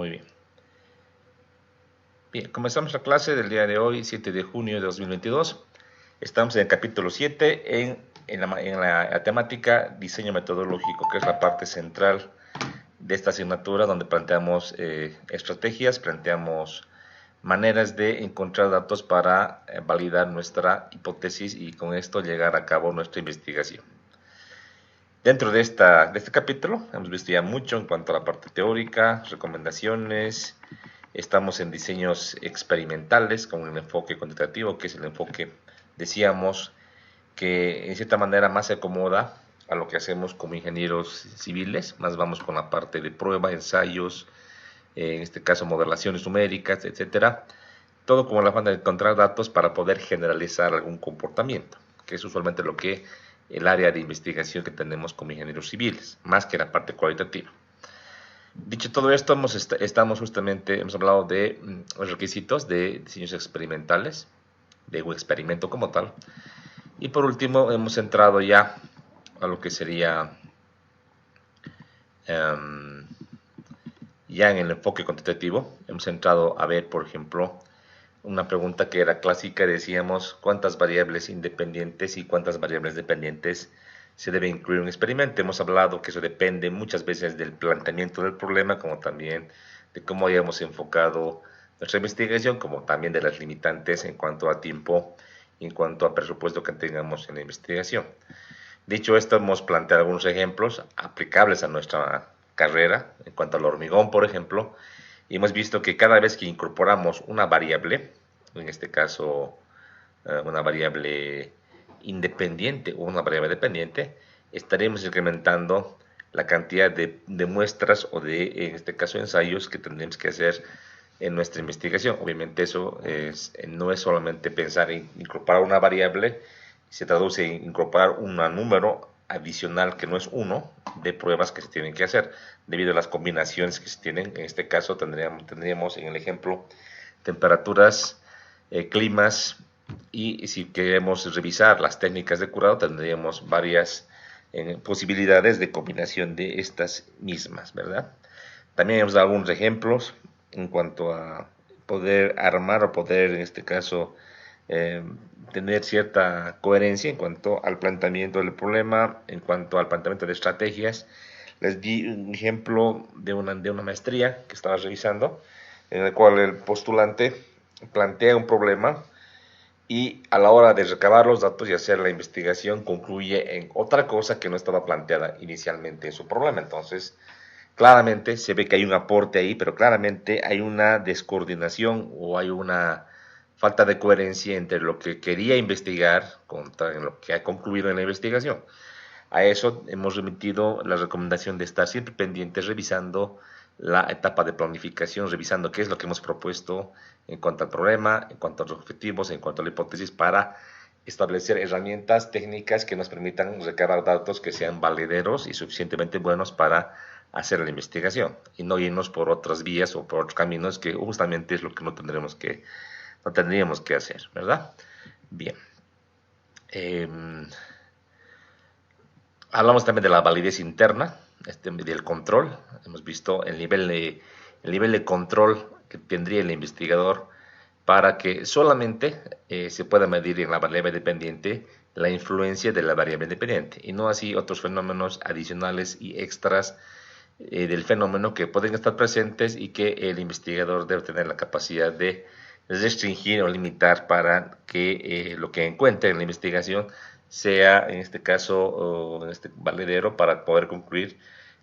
Muy bien. Bien, comenzamos la clase del día de hoy, 7 de junio de 2022. Estamos en el capítulo 7 en la temática diseño metodológico, que es la parte central de esta asignatura, donde planteamos estrategias, planteamos maneras de encontrar datos para validar nuestra hipótesis y con esto llegar a cabo nuestra investigación. Dentro de este capítulo hemos visto ya mucho en cuanto a la parte teórica, recomendaciones. Estamos en diseños experimentales con el enfoque cuantitativo, que es el enfoque, decíamos, que en cierta manera más se acomoda a lo que hacemos como ingenieros civiles. Más vamos con la parte de prueba, ensayos, en este caso modelaciones numéricas, etcétera. Todo como la afán de encontrar datos para poder generalizar algún comportamiento, que es usualmente lo que el área de investigación que tenemos como ingenieros civiles, más que la parte cualitativa. Dicho todo esto, hemos hablado de los requisitos de diseños experimentales, de un experimento como tal, y por último hemos entrado ya a lo que sería ya en el enfoque cuantitativo. Hemos entrado a ver, por ejemplo, una pregunta que era clásica, decíamos cuántas variables independientes y cuántas variables dependientes se debe incluir en un experimento. Hemos hablado que eso depende muchas veces del planteamiento del problema, como también de cómo hayamos enfocado nuestra investigación, como también de las limitantes en cuanto a tiempo y en cuanto a presupuesto que tengamos en la investigación. Dicho esto, hemos planteado algunos ejemplos aplicables a nuestra carrera, en cuanto al hormigón, por ejemplo, y hemos visto que cada vez que incorporamos una variable, en este caso una variable independiente o una variable dependiente, estaremos incrementando la cantidad de muestras o de, en este caso, ensayos que tendremos que hacer en nuestra investigación. Obviamente eso no es solamente pensar en incorporar una variable, se traduce en incorporar un número adicional que no es uno de pruebas que se tienen que hacer debido a las combinaciones que se tienen. En este caso tendríamos en el ejemplo temperaturas, climas, y si queremos revisar las técnicas de curado tendríamos varias posibilidades de combinación de estas mismas, ¿verdad? También hemos dado algunos ejemplos en cuanto a poder armar o poder, en este caso, tener cierta coherencia en cuanto al planteamiento del problema, en cuanto al planteamiento de estrategias. Les di un ejemplo de una maestría que estaba revisando, en el cual el postulante plantea un problema y a la hora de recabar los datos y hacer la investigación concluye en otra cosa que no estaba planteada inicialmente en su problema. Entonces, claramente se ve que hay un aporte ahí, pero claramente hay una descoordinación o hay una falta de coherencia entre lo que quería investigar contra lo que ha concluido en la investigación. A eso hemos remitido la recomendación de estar siempre pendientes, revisando la etapa de planificación, revisando qué es lo que hemos propuesto en cuanto al problema, en cuanto a los objetivos, en cuanto a la hipótesis, para establecer herramientas técnicas que nos permitan recabar datos que sean valederos y suficientemente buenos para hacer la investigación y no irnos por otras vías o por otros caminos, que justamente es lo que no tendríamos que hacer, ¿verdad? Bien. Hablamos también de la validez interna, del control. Hemos visto el nivel de control que tendría el investigador para que solamente se pueda medir en la variable dependiente la influencia de la variable dependiente y no así otros fenómenos adicionales y extras del fenómeno que pueden estar presentes y que el investigador debe tener la capacidad de restringir o limitar para que lo que encuentre en la investigación sea, en este caso, valedero para poder concluir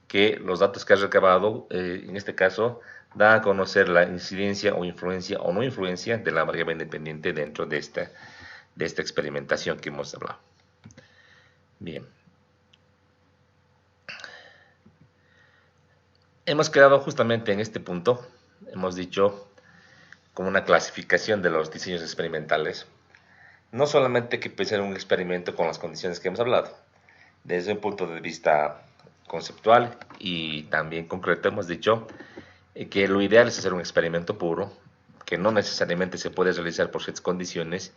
que los datos que ha recabado, en este caso, da a conocer la incidencia o influencia o no influencia de la variable independiente dentro de esta experimentación que hemos hablado. Bien. Hemos quedado justamente en este punto, hemos dicho, como una clasificación de los diseños experimentales. No solamente que puede ser un experimento con las condiciones que hemos hablado, desde un punto de vista conceptual y también concreto hemos dicho que lo ideal es hacer un experimento puro, que no necesariamente se puede realizar por ciertas condiciones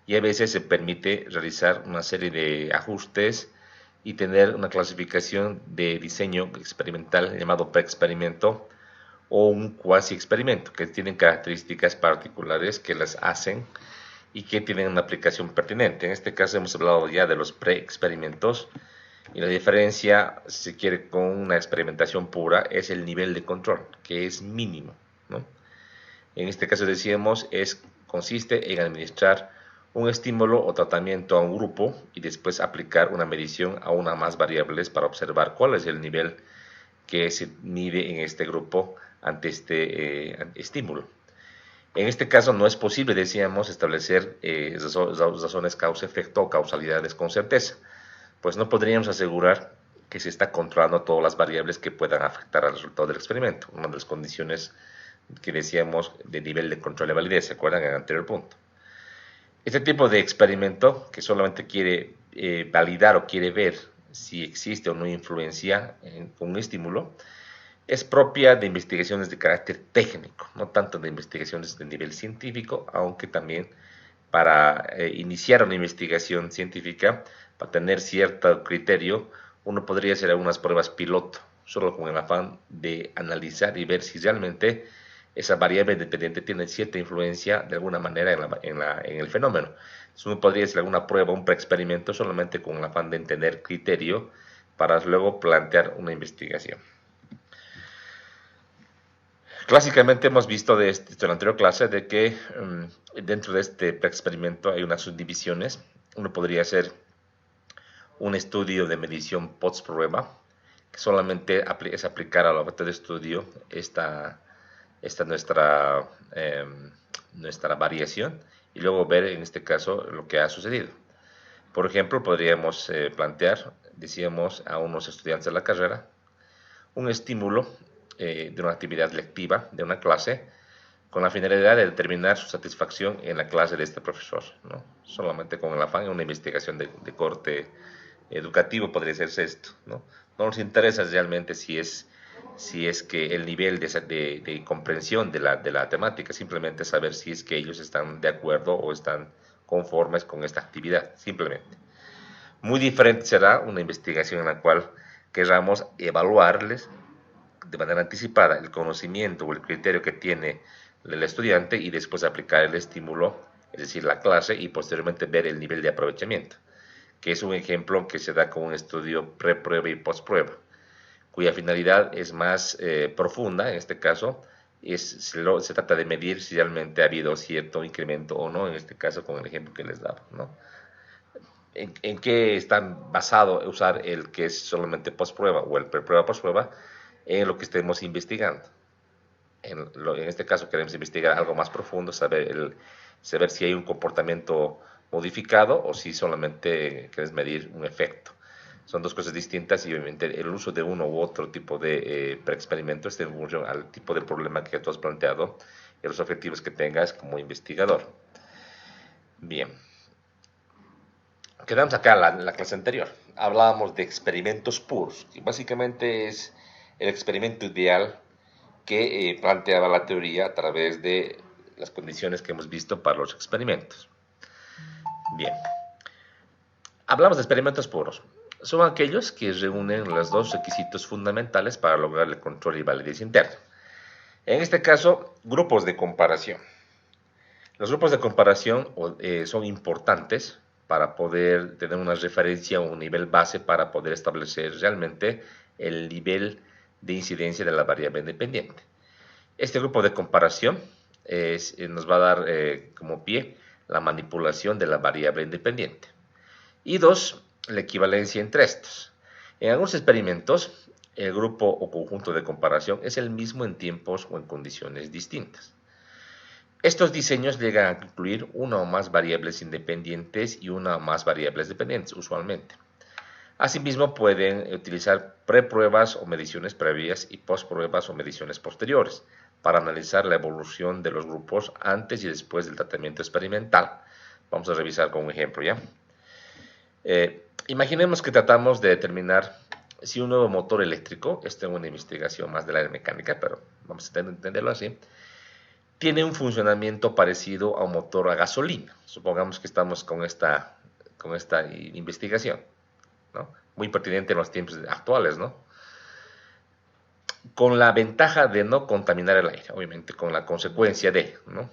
y a veces se permite realizar una serie de ajustes y tener una clasificación de diseño experimental llamado preexperimento o un cuasi experimento, que tienen características particulares que las hacen y que tienen una aplicación pertinente. En este caso hemos hablado ya de los pre-experimentos, y la diferencia, si se quiere, con una experimentación pura es el nivel de control, que es mínimo, ¿no? En este caso decíamos, consiste en administrar un estímulo o tratamiento a un grupo y después aplicar una medición a una o más variables para observar cuál es el nivel que se mide en este grupo ante este estímulo. En este caso no es posible, decíamos, establecer razones causa-efecto o causalidades con certeza, pues no podríamos asegurar que se está controlando todas las variables que puedan afectar al resultado del experimento, una de las condiciones que decíamos de nivel de control de validez, ¿se acuerdan en el anterior punto? Este tipo de experimento que solamente quiere validar o quiere ver si existe o no influencia con un estímulo, es propia de investigaciones de carácter técnico, no tanto de investigaciones de nivel científico, aunque también para iniciar una investigación científica, para tener cierto criterio, uno podría hacer algunas pruebas piloto, solo con el afán de analizar y ver si realmente esa variable independiente tiene cierta influencia de alguna manera en el fenómeno. Entonces uno podría hacer alguna prueba, un preexperimento, solamente con el afán de tener criterio para luego plantear una investigación. Clásicamente hemos visto de la anterior clase de que dentro de este experimento hay unas subdivisiones. Uno podría hacer un estudio de medición post-prueba, que solamente es aplicar al objeto de estudio esta nuestra variación y luego ver en este caso lo que ha sucedido. Por ejemplo, podríamos plantear, decíamos, a unos estudiantes de la carrera un estímulo de una actividad lectiva de una clase con la finalidad de determinar su satisfacción en la clase de este profesor, ¿no? Solamente con el afán de una investigación de corte educativo podría ser esto, ¿no? No nos interesa realmente si es que el nivel de comprensión de la temática, simplemente saber si es que ellos están de acuerdo o están conformes con esta actividad, simplemente. Muy diferente será una investigación en la cual queramos evaluarles de manera anticipada el conocimiento o el criterio que tiene el estudiante y después aplicar el estímulo, es decir, la clase, y posteriormente ver el nivel de aprovechamiento, que es un ejemplo que se da con un estudio pre-prueba y post-prueba, cuya finalidad es más profunda, en este caso, se trata de medir si realmente ha habido cierto incremento o no, en este caso con el ejemplo que les daba, ¿no? ¿En qué está basado usar el que es solamente post-prueba o el pre-prueba post-prueba? En lo que estemos investigando. En este caso queremos investigar algo más profundo, saber si hay un comportamiento modificado o si solamente quieres medir un efecto. Son dos cosas distintas y obviamente el uso de uno u otro tipo de preexperimento está en función al tipo de problema que tú has planteado y los objetivos que tengas como investigador. Bien. Quedamos acá en la clase anterior. Hablábamos de experimentos puros, y básicamente es el experimento ideal que planteaba la teoría a través de las condiciones que hemos visto para los experimentos. Bien. Hablamos de experimentos puros. Son aquellos que reúnen los dos requisitos fundamentales para lograr el control y validez interna. En este caso, grupos de comparación. Los grupos de comparación son importantes para poder tener una referencia o un nivel base para poder establecer realmente el nivel de incidencia de la variable independiente. Este grupo de comparación nos va a dar como pie la manipulación de la variable independiente. Y dos, la equivalencia entre estos. En algunos experimentos, el grupo o conjunto de comparación es el mismo en tiempos o en condiciones distintas. Estos diseños llegan a incluir una o más variables independientes y una o más variables dependientes, usualmente. Asimismo, pueden utilizar prepruebas o mediciones previas y postpruebas o mediciones posteriores para analizar la evolución de los grupos antes y después del tratamiento experimental. Vamos a revisar con un ejemplo, ¿ya? Imaginemos que tratamos de determinar si un nuevo motor eléctrico, esta es una investigación más de la mecánica, pero vamos a entenderlo así, tiene un funcionamiento parecido a un motor a gasolina. Supongamos que estamos con esta investigación, ¿no? Muy pertinente en los tiempos actuales, ¿no? con la ventaja de no contaminar el aire, obviamente con la consecuencia de, ¿no?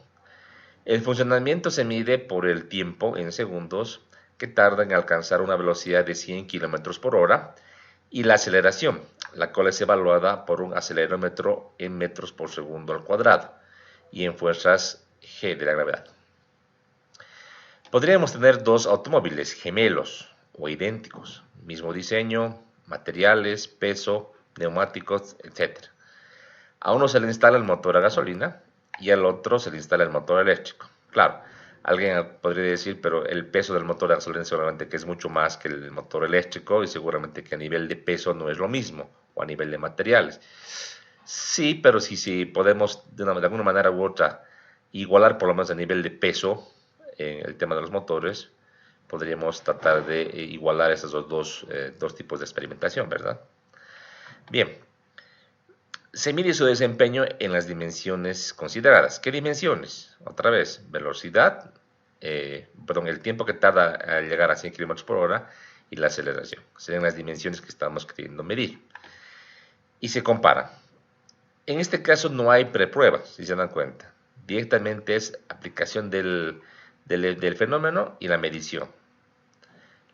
El funcionamiento se mide por el tiempo en segundos que tarda en alcanzar una velocidad de 100 km por hora y la aceleración, la cual es evaluada por un acelerómetro en metros por segundo al cuadrado y en fuerzas G de la gravedad. Podríamos tener dos automóviles gemelos o idénticos, mismo diseño, materiales, peso, neumáticos, etc. A uno se le instala el motor a gasolina y al otro se le instala el motor eléctrico. Claro, alguien podría decir, pero el peso del motor a gasolina seguramente que es mucho más que el motor eléctrico y seguramente que a nivel de peso no es lo mismo o a nivel de materiales. Sí, pero si podemos de alguna manera u otra igualar por lo menos a nivel de peso en el tema de los motores, podríamos tratar de igualar esos dos tipos de experimentación, ¿verdad? Bien, se mide su desempeño en las dimensiones consideradas. ¿Qué dimensiones? Otra vez, velocidad, el tiempo que tarda a llegar a 100 km por hora y la aceleración. Serían las dimensiones que estamos queriendo medir. Y se compara. En este caso no hay prepruebas, si se dan cuenta. Directamente es aplicación del fenómeno y la medición.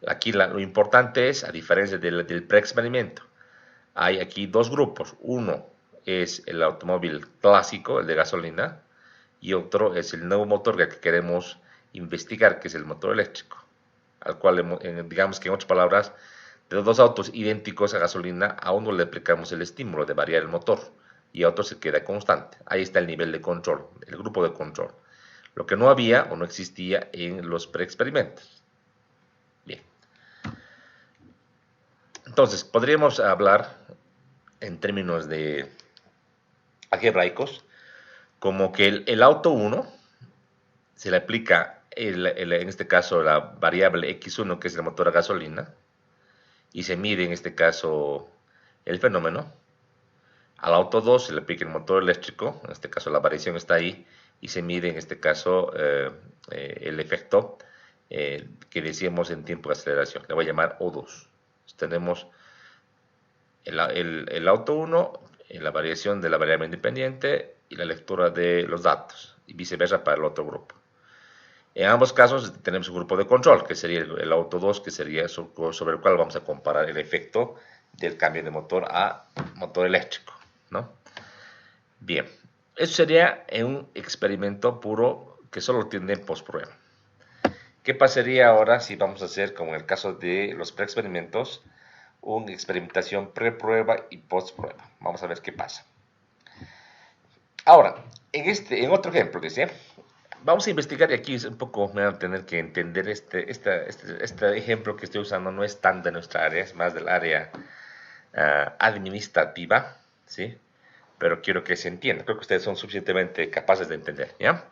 Aquí lo importante es, a diferencia del preexperimento, hay aquí dos grupos. Uno es el automóvil clásico, el de gasolina, y otro es el nuevo motor que queremos investigar, que es el motor eléctrico, al cual, digamos que en otras palabras, de los dos autos idénticos a gasolina, a uno le aplicamos el estímulo de variar el motor y a otro se queda constante. Ahí está el nivel de control, el grupo de control. Lo que no había o no existía en los preexperimentos. Bien. Entonces, podríamos hablar en términos de algebraicos, como que el auto 1 se le aplica, en este caso, la variable x1, que es el motor a gasolina, y se mide en este caso el fenómeno. Al auto 2 se le aplica el motor eléctrico, en este caso la variación está ahí, y se mide en este caso el efecto que decíamos en tiempo de aceleración. Le voy a llamar O2. Entonces, tenemos el auto 1, la variación de la variable independiente y la lectura de los datos, y viceversa para el otro grupo. En ambos casos tenemos un grupo de control, que sería el auto 2, que sería sobre el cual vamos a comparar el efecto del cambio de motor a motor eléctrico, ¿no? Bien, eso sería en un experimento puro que solo tiene postprueba. ¿Qué pasaría ahora si vamos a hacer, como en el caso de los preexperimentos, una experimentación preprueba y postprueba? Vamos a ver qué pasa. Ahora, en otro ejemplo, dice, vamos a investigar, y aquí un poco me van a tener que entender este ejemplo que estoy usando no es tan de nuestra área, es más del área administrativa, ¿sí? Pero quiero que se entienda, creo que ustedes son suficientemente capaces de entender, ¿ya?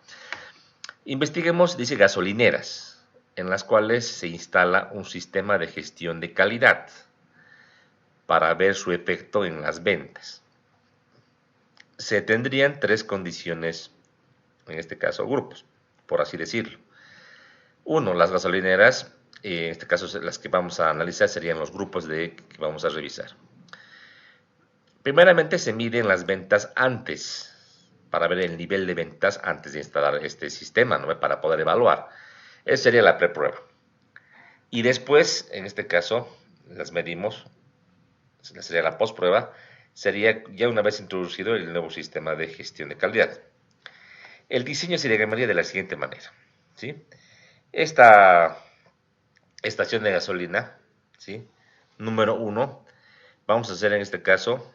Investiguemos, dice, gasolineras, en las cuales se instala un sistema de gestión de calidad para ver su efecto en las ventas. Se tendrían tres condiciones, en este caso grupos, por así decirlo. Uno, las gasolineras, en este caso las que vamos a analizar serían los grupos que vamos a revisar. Primeramente se miden las ventas antes, para ver el nivel de ventas antes de instalar este sistema, ¿no? Para poder evaluar. Esa sería la preprueba. Y después, en este caso, las medimos, sería la postprueba, sería ya una vez introducido el nuevo sistema de gestión de calidad. El diseño se diagramaría de la siguiente manera, ¿sí? Esta estación de gasolina, ¿sí? Número 1, vamos a hacer en este caso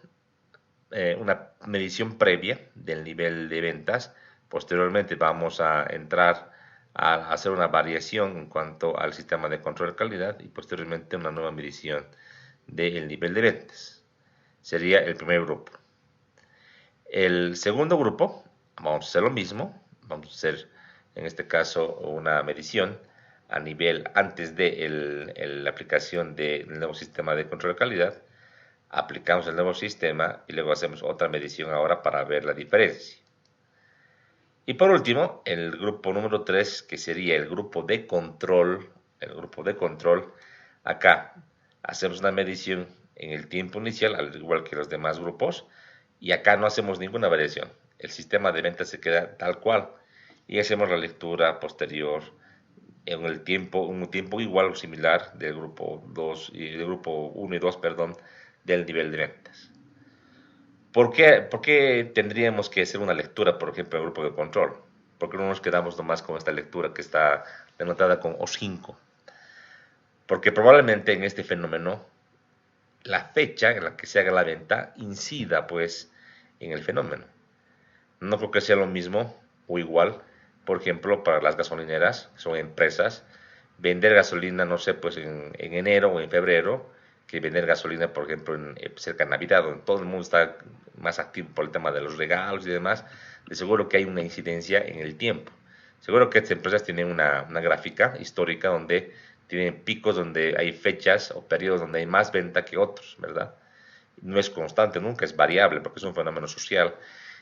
una medición previa del nivel de ventas. Posteriormente vamos a entrar a hacer una variación en cuanto al sistema de control de calidad y posteriormente una nueva medición del nivel de ventas. Sería el primer grupo. El segundo grupo, vamos a hacer lo mismo, vamos a hacer en este caso una medición a nivel antes de la aplicación del nuevo sistema de control de calidad. Aplicamos el nuevo sistema y luego hacemos otra medición ahora para ver la diferencia. Y por último, el grupo número 3, que sería el grupo de control. Acá hacemos una medición en el tiempo inicial, al igual que los demás grupos, Y acá no hacemos ninguna variación. El sistema de ventas se queda tal cual. Y hacemos la lectura posterior en un tiempo igual o similar del grupo 2 y del grupo 1 y 2, perdón, del nivel de ventas. Por qué tendríamos que hacer una lectura, por ejemplo, en el grupo de control? ¿Por qué no nos quedamos nomás con esta lectura que está denotada con O5? Porque probablemente en este fenómeno la fecha en la que se haga la venta incida pues en el fenómeno. No creo que sea lo mismo o igual, por ejemplo, para las gasolineras, que son empresas, vender gasolina, no sé, pues en enero o en febrero, que vender gasolina, por ejemplo, cerca de Navidad, donde todo el mundo está más activo por el tema de los regalos y demás, de seguro que hay una incidencia en el tiempo. Seguro que estas empresas tienen una gráfica histórica donde tienen picos, donde hay fechas o periodos donde hay más venta que otros, ¿verdad? No es constante, nunca es variable porque es un fenómeno social.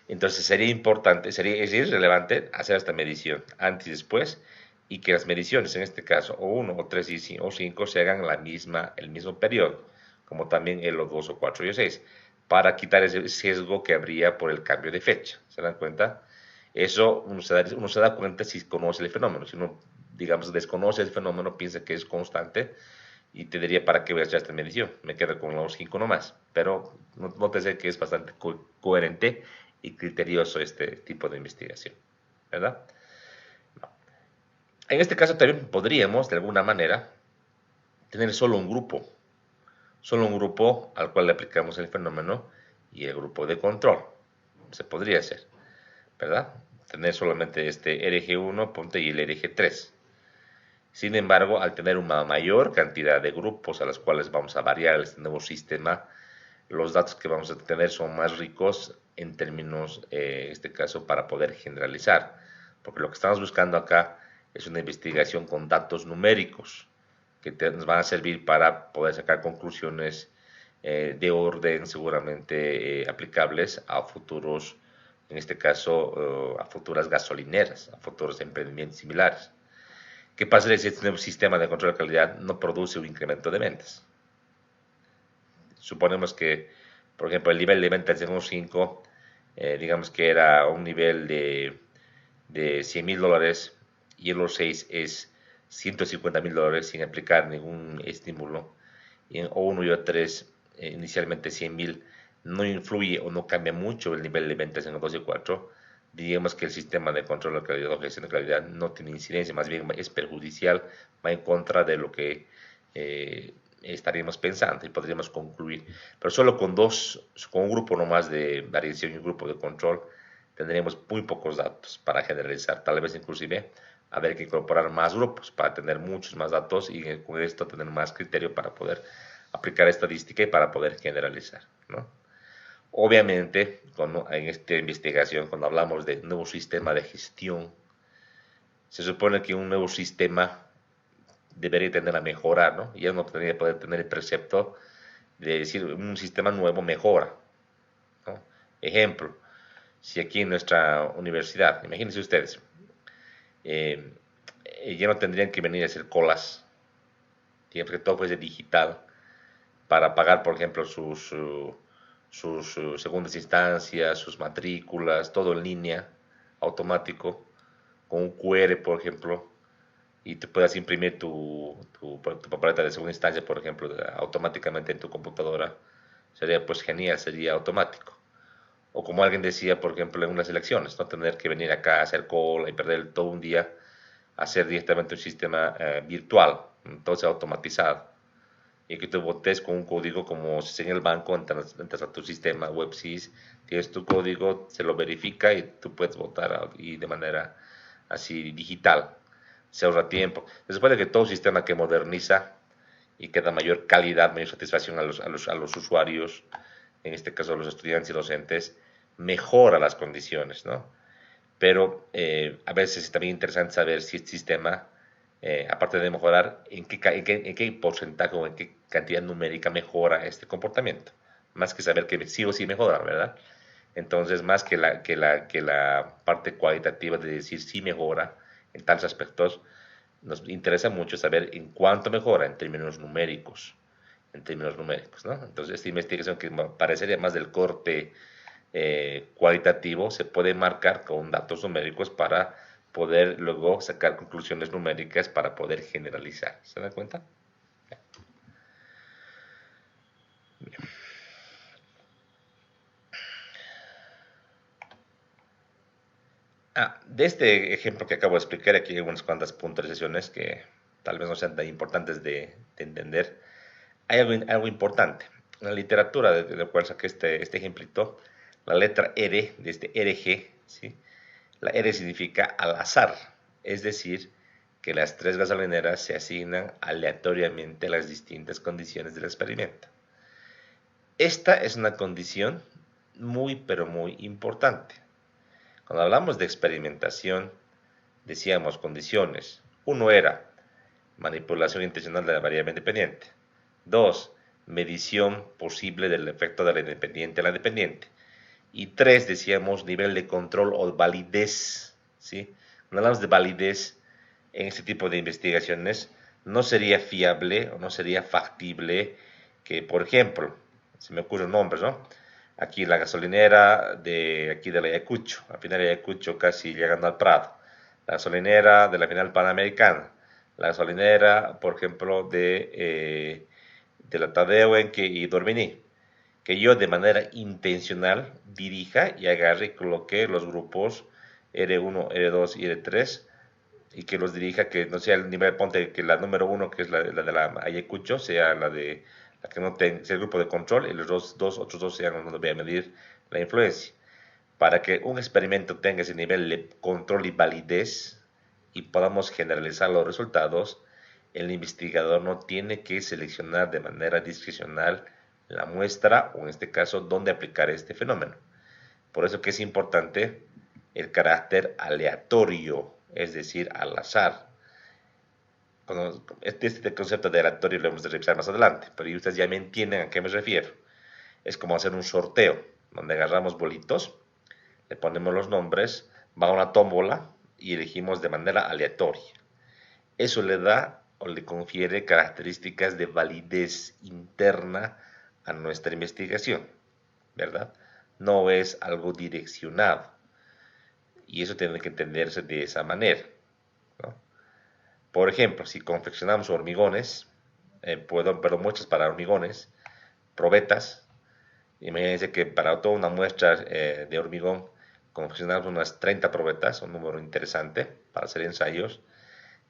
Entonces sería importante, es relevante hacer esta medición antes y después y que las mediciones, en este caso, o 1, o 3 o 5 se hagan el mismo periodo, como también el o 2 o 4 y o 6, para quitar ese sesgo que habría por el cambio de fecha. ¿Se dan cuenta? Eso uno se da cuenta si conoce el fenómeno. Si uno, digamos, desconoce el fenómeno, piensa que es constante, y te diría para qué voy a hacer esta medición. Me quedo con los 5 nomás. Pero nótese que es bastante coherente y criterioso este tipo de investigación, ¿verdad? En este caso también podríamos, de alguna manera, tener solo un grupo al cual le aplicamos el fenómeno y el grupo de control. Se podría hacer, ¿verdad? Tener solamente este RG1, ponte, y el RG3. Sin embargo, al tener una mayor cantidad de grupos a los cuales vamos a variar este nuevo sistema, los datos que vamos a tener son más ricos en términos, en este caso, para poder generalizar. Porque lo que estamos buscando acá es una investigación con datos numéricos que nos van a servir para poder sacar conclusiones de orden seguramente aplicables a futuros, en este caso, a futuras gasolineras, a futuros emprendimientos similares. ¿Qué pasaría si este nuevo sistema de control de calidad no produce un incremento de ventas? Suponemos que, por ejemplo, el nivel de ventas de un 5, digamos que era un nivel de $100,000 y el 6 es $150,000 sin aplicar ningún estímulo. Y en O1 y O3, inicialmente 100,000, no influye o no cambia mucho el nivel de ventas en O2 y 4. Digamos que el sistema de control de calidad o gestión de calidad no tiene incidencia, más bien es perjudicial, va en contra de lo que estaríamos pensando y podríamos concluir. Pero solo con un grupo nomás de variación y un grupo de control, tendríamos muy pocos datos para generalizar. Tal vez inclusive haber que incorporar más grupos para tener muchos más datos y con esto tener más criterio para poder aplicar estadística y para poder generalizar, ¿no? Obviamente, en esta investigación, cuando hablamos de nuevo sistema de gestión, se supone que un nuevo sistema debería tender a mejorar, ¿no? Ya no tendría que poder tener el precepto de decir un sistema nuevo mejora, ¿no? Ejemplo, si aquí en nuestra universidad, imagínense ustedes, eh, ya no tendrían que venir a hacer colas, digamos que todo fuese digital, para pagar, por ejemplo, sus segundas instancias, sus matrículas, todo en línea, automático, con un QR, por ejemplo, y te puedas imprimir tu papeleta de segunda instancia, por ejemplo, automáticamente en tu computadora. Sería pues genial, sería automático. O como alguien decía, por ejemplo, en unas elecciones, no tener que venir acá a hacer cola y perder todo un día, hacer directamente un sistema virtual, entonces automatizado, y que tú votes con un código como si en el banco, entras a tu sistema WebSys, tienes tu código, se lo verifica y tú puedes votar y de manera así digital. Se ahorra tiempo. Después de que todo sistema que moderniza y que da mayor calidad, mayor satisfacción a los usuarios, en este caso a los estudiantes y docentes, mejora las condiciones, ¿no? Pero a veces es también interesante saber si este sistema, aparte de mejorar, en qué porcentaje o en qué cantidad numérica mejora este comportamiento. Más que saber que sí o sí mejora, ¿verdad? Entonces, más que la parte cualitativa de decir si mejora en tales aspectos, nos interesa mucho saber en cuánto mejora en términos numéricos, ¿no? Entonces, esta investigación que parecería más del corte cualitativo se puede marcar con datos numéricos para poder luego sacar conclusiones numéricas para poder generalizar. ¿Se dan cuenta? Bien. De este ejemplo que acabo de explicar, aquí hay unas cuantas puntualizaciones que tal vez no sean tan importantes de entender. Hay algo importante. En la literatura de la cual saqué este ejemplito, la letra R, de este RG, ¿sí? La R significa al azar, es decir, que las tres gasolineras se asignan aleatoriamente a las distintas condiciones del experimento. Esta es una condición muy, pero muy importante. Cuando hablamos de experimentación, decíamos condiciones. Uno era manipulación intencional de la variable independiente. 2. Medición posible del efecto de la independiente a la dependiente. Y 3, decíamos, nivel de control o validez. ¿Sí? Cuando hablamos de validez en este tipo de investigaciones, no sería fiable o no sería factible que, por ejemplo, se me ocurren nombres, ¿no? Aquí la gasolinera de aquí de la Ayacucho, al final de Ayacucho casi llegando al Prado. La gasolinera de la final Panamericana. La gasolinera, por ejemplo, de la Tadeo y Dorminí. Que yo de manera intencional dirija y agarre y coloque los grupos R1, R2 y R3 y que los dirija, que no sea el nivel, ponte que la número 1, que es la de la Ayacucho, sea la de la que no tenga, sea el grupo de control y los otros dos sean donde voy a medir la influencia. Para que un experimento tenga ese nivel de control y validez y podamos generalizar los resultados, el investigador no tiene que seleccionar de manera discrecional la muestra o en este caso dónde aplicar este fenómeno. Por eso que es importante el carácter aleatorio, es decir, al azar. Este concepto de aleatorio lo hemos de revisar más adelante, pero ustedes ya me entienden a qué me refiero. Es como hacer un sorteo, donde agarramos bolitos, le ponemos los nombres, va a una tómbola y elegimos de manera aleatoria. Eso le da o le confiere características de validez interna a nuestra investigación, ¿verdad? No es algo direccionado. Y eso tiene que entenderse de esa manera, ¿no? Por ejemplo, si confeccionamos hormigones, pero muestras para hormigones, probetas, imagínense que para toda una muestra de hormigón confeccionamos unas 30 probetas, un número interesante para hacer ensayos.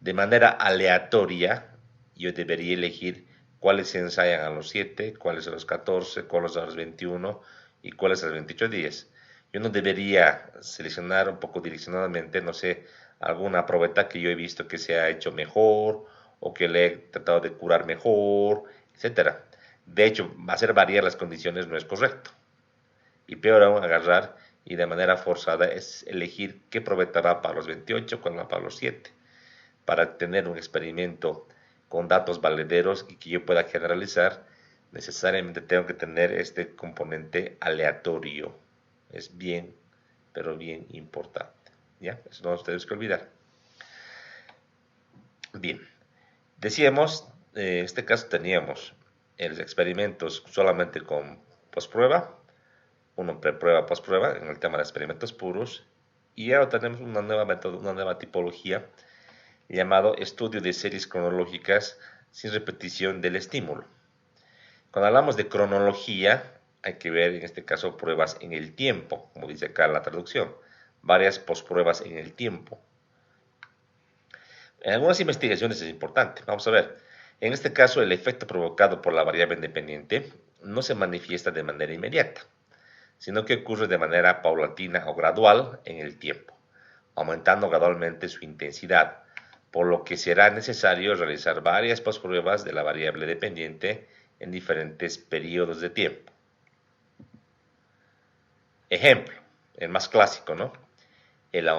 De manera aleatoria, yo debería elegir cuáles se ensayan a los 7, cuáles a los 14, cuáles a los 21 y cuáles a los 28 días. Yo no debería seleccionar un poco direccionadamente, no sé, alguna probeta que yo he visto que se ha hecho mejor o que le he tratado de curar mejor, etc. De hecho, hacer variar las condiciones no es correcto. Y peor aún, agarrar y de manera forzada es elegir qué probeta va para los 28, cuál va para los 7. Para tener un experimento con datos valederos y que yo pueda generalizar, necesariamente tengo que tener este componente aleatorio. Es bien, pero bien importante. ¿Ya? Eso no ustedes que olvidar. Bien, decíamos, en este caso teníamos los experimentos solamente con postprueba, uno preprueba, postprueba, en el tema de experimentos puros, y ahora tenemos una nueva tipología llamado estudio de series cronológicas sin repetición del estímulo. Cuando hablamos de cronología, hay que ver en este caso pruebas en el tiempo, como dice acá la traducción, varias pospruebas en el tiempo. En algunas investigaciones es importante, vamos a ver, en este caso el efecto provocado por la variable independiente no se manifiesta de manera inmediata, sino que ocurre de manera paulatina o gradual en el tiempo, aumentando gradualmente su intensidad, por lo que será necesario realizar varias pospruebas de la variable dependiente en diferentes periodos de tiempo. Ejemplo, el más clásico, ¿no? El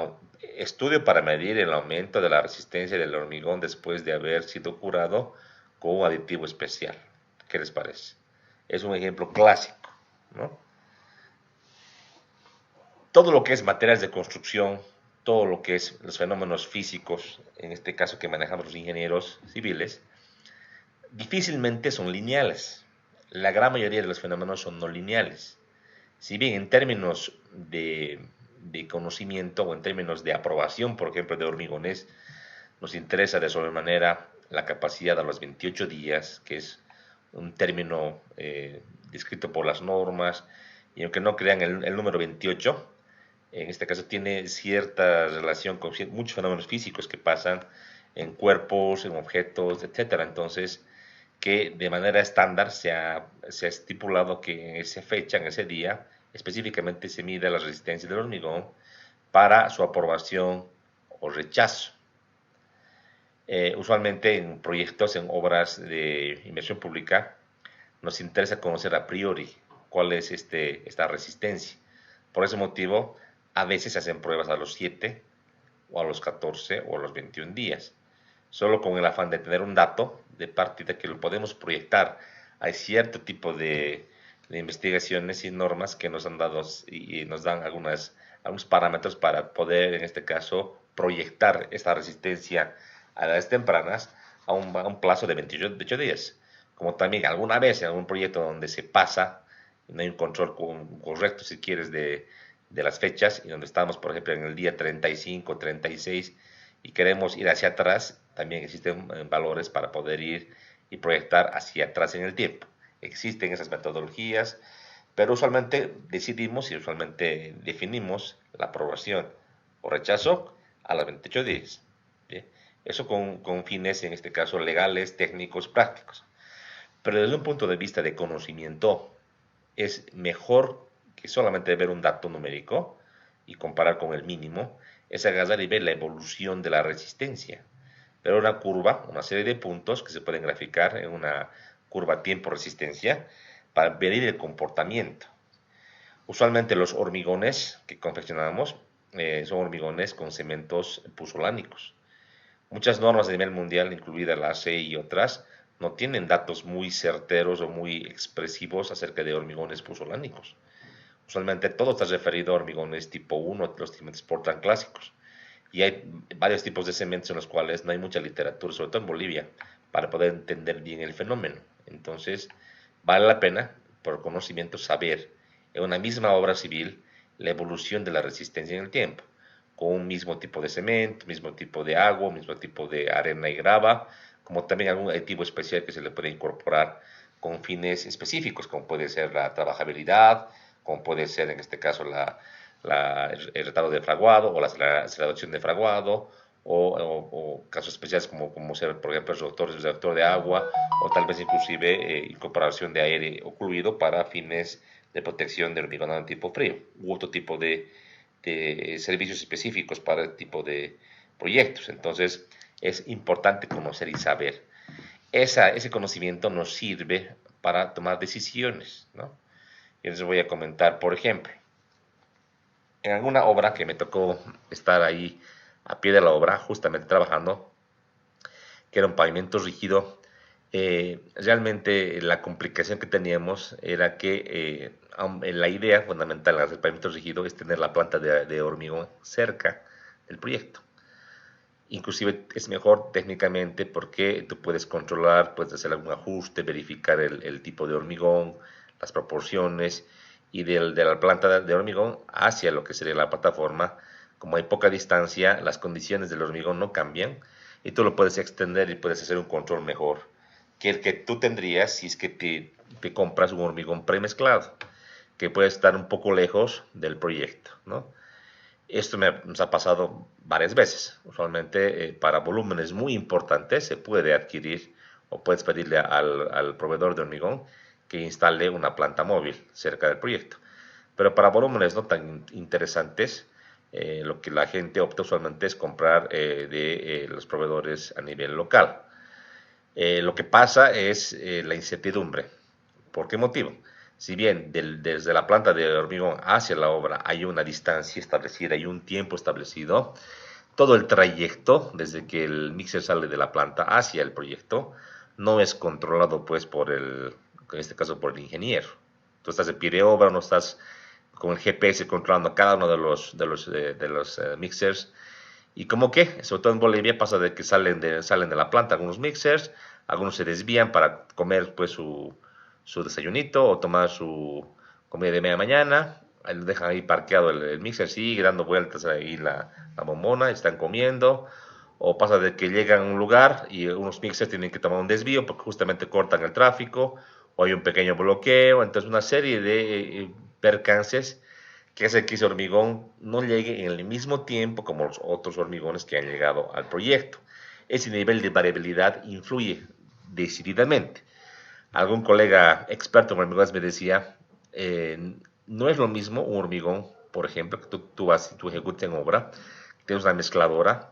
estudio para medir el aumento de la resistencia del hormigón después de haber sido curado con un aditivo especial. ¿Qué les parece? Es un ejemplo clásico, ¿no? Todo lo que es materiales de construcción, todo lo que es los fenómenos físicos, en este caso que manejamos los ingenieros civiles, difícilmente son lineales. La gran mayoría de los fenómenos son no lineales. Si bien en términos de conocimiento o en términos de aprobación, por ejemplo, de hormigones, nos interesa de sobremanera la capacidad a los 28 días, que es un término descrito por las normas, y aunque no crean el número 28, en este caso tiene cierta relación con muchos fenómenos físicos que pasan en cuerpos, en objetos, etcétera. Entonces, que de manera estándar se ha estipulado que en esa fecha, en ese día, específicamente se mide la resistencia del hormigón para su aprobación o rechazo. Usualmente en proyectos, en obras de inversión pública, nos interesa conocer a priori cuál es esta resistencia. Por ese motivo, a veces se hacen pruebas a los 7 o a los 14 o a los 21 días, solo con el afán de tener un dato de partida que lo podemos proyectar. Hay cierto tipo de investigaciones y normas que nos han dado y nos dan algunos parámetros para poder, en este caso, proyectar esta resistencia a edades tempranas a un plazo de 28 días. Como también alguna vez en algún proyecto donde se pasa, no hay un control correcto, si quieres, de las fechas, y donde estamos, por ejemplo, en el día 35, 36, y queremos ir hacia atrás, también existen valores para poder ir y proyectar hacia atrás en el tiempo. Existen esas metodologías, pero usualmente decidimos y usualmente definimos la aprobación o rechazo a los 28 días. ¿Sí? Eso con fines, en este caso, legales, técnicos, prácticos. Pero desde un punto de vista de conocimiento, es mejor que solamente ver un dato numérico y comparar con el mínimo, es agarrar y ver la evolución de la resistencia. Pero una curva, una serie de puntos que se pueden graficar en una curva tiempo-resistencia para medir el comportamiento. Usualmente los hormigones que confeccionamos son hormigones con cementos puzolánicos. Muchas normas a nivel mundial, incluida la ACE y otras, no tienen datos muy certeros o muy expresivos acerca de hormigones puzolánicos. Usualmente todo está referido a hormigones tipo 1, los cementos Portland clásicos. Y hay varios tipos de cementos en los cuales no hay mucha literatura, sobre todo en Bolivia, para poder entender bien el fenómeno. Entonces, vale la pena, por conocimiento, saber en una misma obra civil la evolución de la resistencia en el tiempo, con un mismo tipo de cemento, mismo tipo de agua, mismo tipo de arena y grava, como también algún aditivo especial que se le puede incorporar con fines específicos, como puede ser la trabajabilidad, como puede ser en este caso el retardo de fraguado o la aceleración de fraguado, o casos especiales como ser, por ejemplo, el reactor de agua, o tal vez inclusive incorporación de aire ocluido para fines de protección de hormigonado en tipo frío, u otro tipo de servicios específicos para este tipo de proyectos. Entonces, es importante conocer y saber. Ese conocimiento nos sirve para tomar decisiones, ¿no? Y les voy a comentar, por ejemplo, en alguna obra que me tocó estar ahí a pie de la obra, justamente trabajando, que era un pavimento rígido, realmente la complicación que teníamos era que la idea fundamental del pavimento rígido es tener la planta de hormigón cerca del proyecto. Inclusive es mejor técnicamente porque tú puedes controlar, puedes hacer algún ajuste, verificar el tipo de hormigón, las proporciones, y de la planta de hormigón hacia lo que sería la plataforma. Como hay poca distancia, las condiciones del hormigón no cambian y tú lo puedes extender y puedes hacer un control mejor que el que tú tendrías si es que te compras un hormigón premezclado, que puede estar un poco lejos del proyecto, ¿no? Esto nos ha pasado varias veces. Usualmente para volúmenes muy importantes se puede adquirir o puedes pedirle al proveedor de hormigón que instale una planta móvil cerca del proyecto. Pero para volúmenes no tan interesantes, lo que la gente opta usualmente es comprar de los proveedores a nivel local. Lo que pasa es la incertidumbre. ¿Por qué motivo? Si bien desde la planta de hormigón hacia la obra hay una distancia establecida y un tiempo establecido, todo el trayecto, desde que el mixer sale de la planta hacia el proyecto, no es controlado pues en este caso por el ingeniero. Tú estás de pie de obra, no estás con el GPS controlando cada uno de los mixers. Y como que, sobre todo en Bolivia, pasa de que salen de la planta algunos mixers, algunos se desvían para comer pues su desayunito o tomar su comida de media mañana, ahí lo dejan ahí parqueado el mixer, sigue dando vueltas ahí la bombona, están comiendo, o pasa de que llegan a un lugar y unos mixers tienen que tomar un desvío porque justamente cortan el tráfico, o hay un pequeño bloqueo, entonces una serie de percances que hace que ese hormigón no llegue en el mismo tiempo como los otros hormigones que han llegado al proyecto. Ese nivel de variabilidad influye decididamente. Algún colega experto en hormigones me decía, no es lo mismo un hormigón, por ejemplo, que tú vas y tú ejecutas en obra, tienes una mezcladora,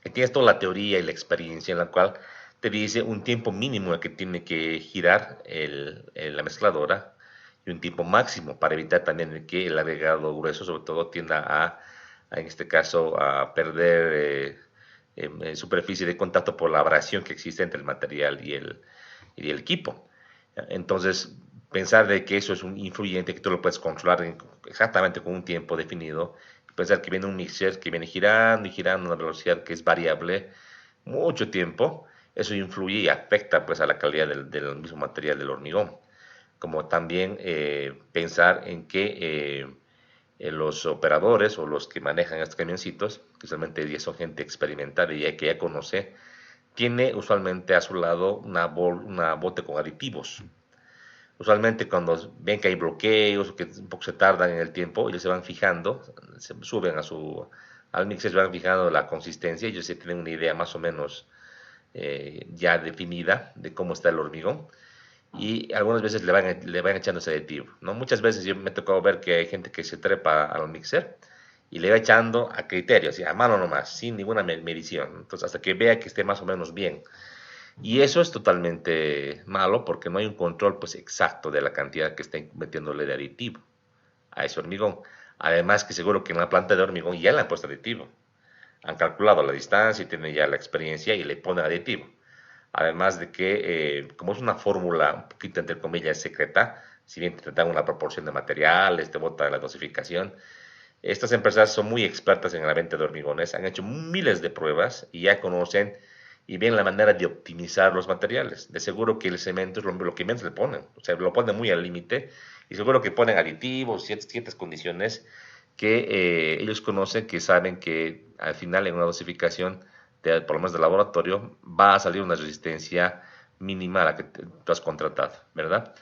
y tienes toda la teoría y la experiencia en la cual te dice un tiempo mínimo en que tiene que girar la mezcladora y un tiempo máximo para evitar también que el agregado grueso sobre todo tienda en este caso, a perder superficie de contacto por la abrasión que existe entre el material y el equipo. Entonces, pensar de que eso es un influyente que tú lo puedes controlar exactamente con un tiempo definido, pensar que viene un mixer que viene girando y girando a una velocidad que es variable mucho tiempo, eso influye y afecta pues a la calidad del mismo material del hormigón. Como también pensar en que los operadores o los que manejan estos camioncitos, que usualmente ya son gente experimentada y que ya conoce, tiene usualmente a su lado una bote con aditivos. Usualmente cuando ven que hay bloqueos o que un poco se tardan en el tiempo, ellos se van fijando, se suben al mixer, se van fijando la consistencia, ellos ya tienen una idea más o menos ya definida de cómo está el hormigón y algunas veces le van echando ese aditivo, ¿no? Muchas veces yo me he tocado ver que hay gente que se trepa al mixer y le va echando a criterio, así, a mano nomás, sin ninguna medición. Entonces, hasta que vea que esté más o menos bien. Y eso es totalmente malo porque no hay un control pues, exacto de la cantidad que está metiéndole de aditivo a ese hormigón. Además que seguro que en la planta de hormigón ya le han puesto aditivo. Han calculado la distancia y tienen ya la experiencia y le ponen aditivo. Además de que, como es una fórmula un poquito entre comillas secreta, si bien te dan una proporción de materiales, te bota la dosificación, estas empresas son muy expertas en la venta de hormigones, han hecho miles de pruebas y ya conocen y ven la manera de optimizar los materiales. De seguro que el cemento es lo que menos le ponen, o sea, lo ponen muy al límite y seguro que ponen aditivos, ciertas condiciones que ellos conocen, que saben que al final en una dosificación, por lo menos de laboratorio, va a salir una resistencia mínima a la que tú has contratado, ¿verdad?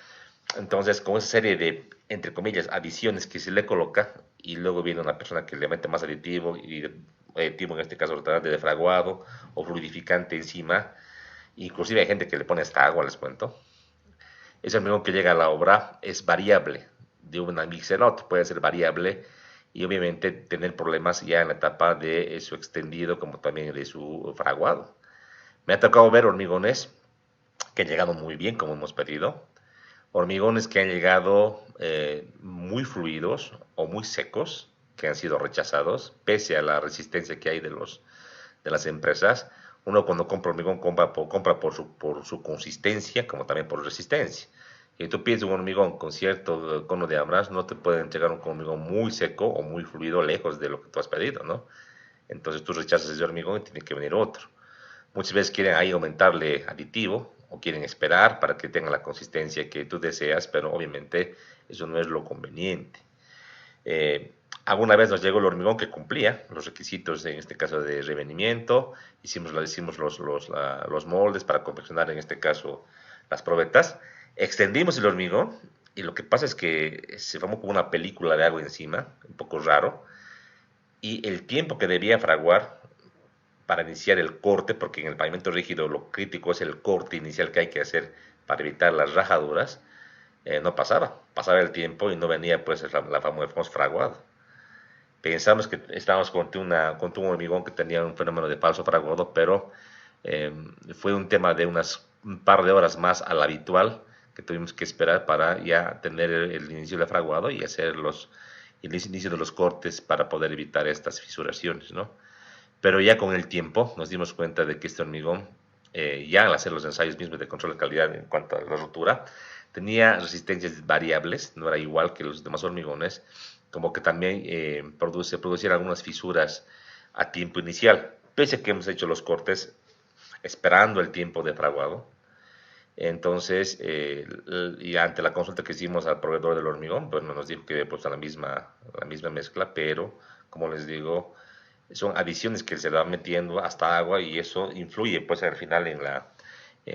Entonces, con esa serie de, entre comillas, adiciones que se le coloca, y luego viene una persona que le mete más aditivo, y aditivo en este caso restaurante de fraguado o fluidificante encima, inclusive hay gente que le pone hasta agua, les cuento. Ese hormigón que llega a la obra es variable, de una mixer a otra puede ser variable, y obviamente tener problemas ya en la etapa de su extendido como también de su fraguado. Me ha tocado ver hormigones que han llegado muy bien como hemos pedido, hormigones que han llegado muy fluidos o muy secos, que han sido rechazados, pese a la resistencia que hay de las empresas. Uno cuando compra hormigón compra por su consistencia, como también por resistencia. Y tú pides un hormigón con cierto cono de Amras, no te pueden entregar un hormigón muy seco o muy fluido lejos de lo que tú has pedido, ¿no? Entonces tú rechazas ese hormigón y tiene que venir otro. Muchas veces quieren ahí aumentarle aditivo o quieren esperar para que tenga la consistencia que tú deseas, pero obviamente eso no es lo conveniente. Alguna vez nos llegó el hormigón que cumplía los requisitos, en este caso de revenimiento, hicimos los moldes para confeccionar, en este caso, las probetas, extendimos el hormigón y lo que pasa es que se formó como una película de agua encima, un poco raro, y el tiempo que debía fraguar para iniciar el corte, porque en el pavimento rígido lo crítico es el corte inicial que hay que hacer para evitar las rajaduras, no pasaba el tiempo y no venía pues la famosa fraguado. Pensamos que estábamos con un hormigón que tenía un fenómeno de falso fraguado, pero fue un tema de un par de horas más al habitual que tuvimos que esperar para ya tener el inicio del fraguado y hacer el inicio de los cortes para poder evitar estas fisuraciones, ¿no? Pero ya con el tiempo nos dimos cuenta de que este hormigón, ya al hacer los ensayos mismos de control de calidad en cuanto a la rotura, tenía resistencias variables, no era igual que los demás hormigones, como que también producían algunas fisuras a tiempo inicial. Pese a que hemos hecho los cortes esperando el tiempo de fraguado, Entonces, y ante la consulta que hicimos al proveedor del hormigón, pues nos dijo que pues la misma mezcla, pero como les digo, son adiciones que se van metiendo hasta agua y eso influye pues al final en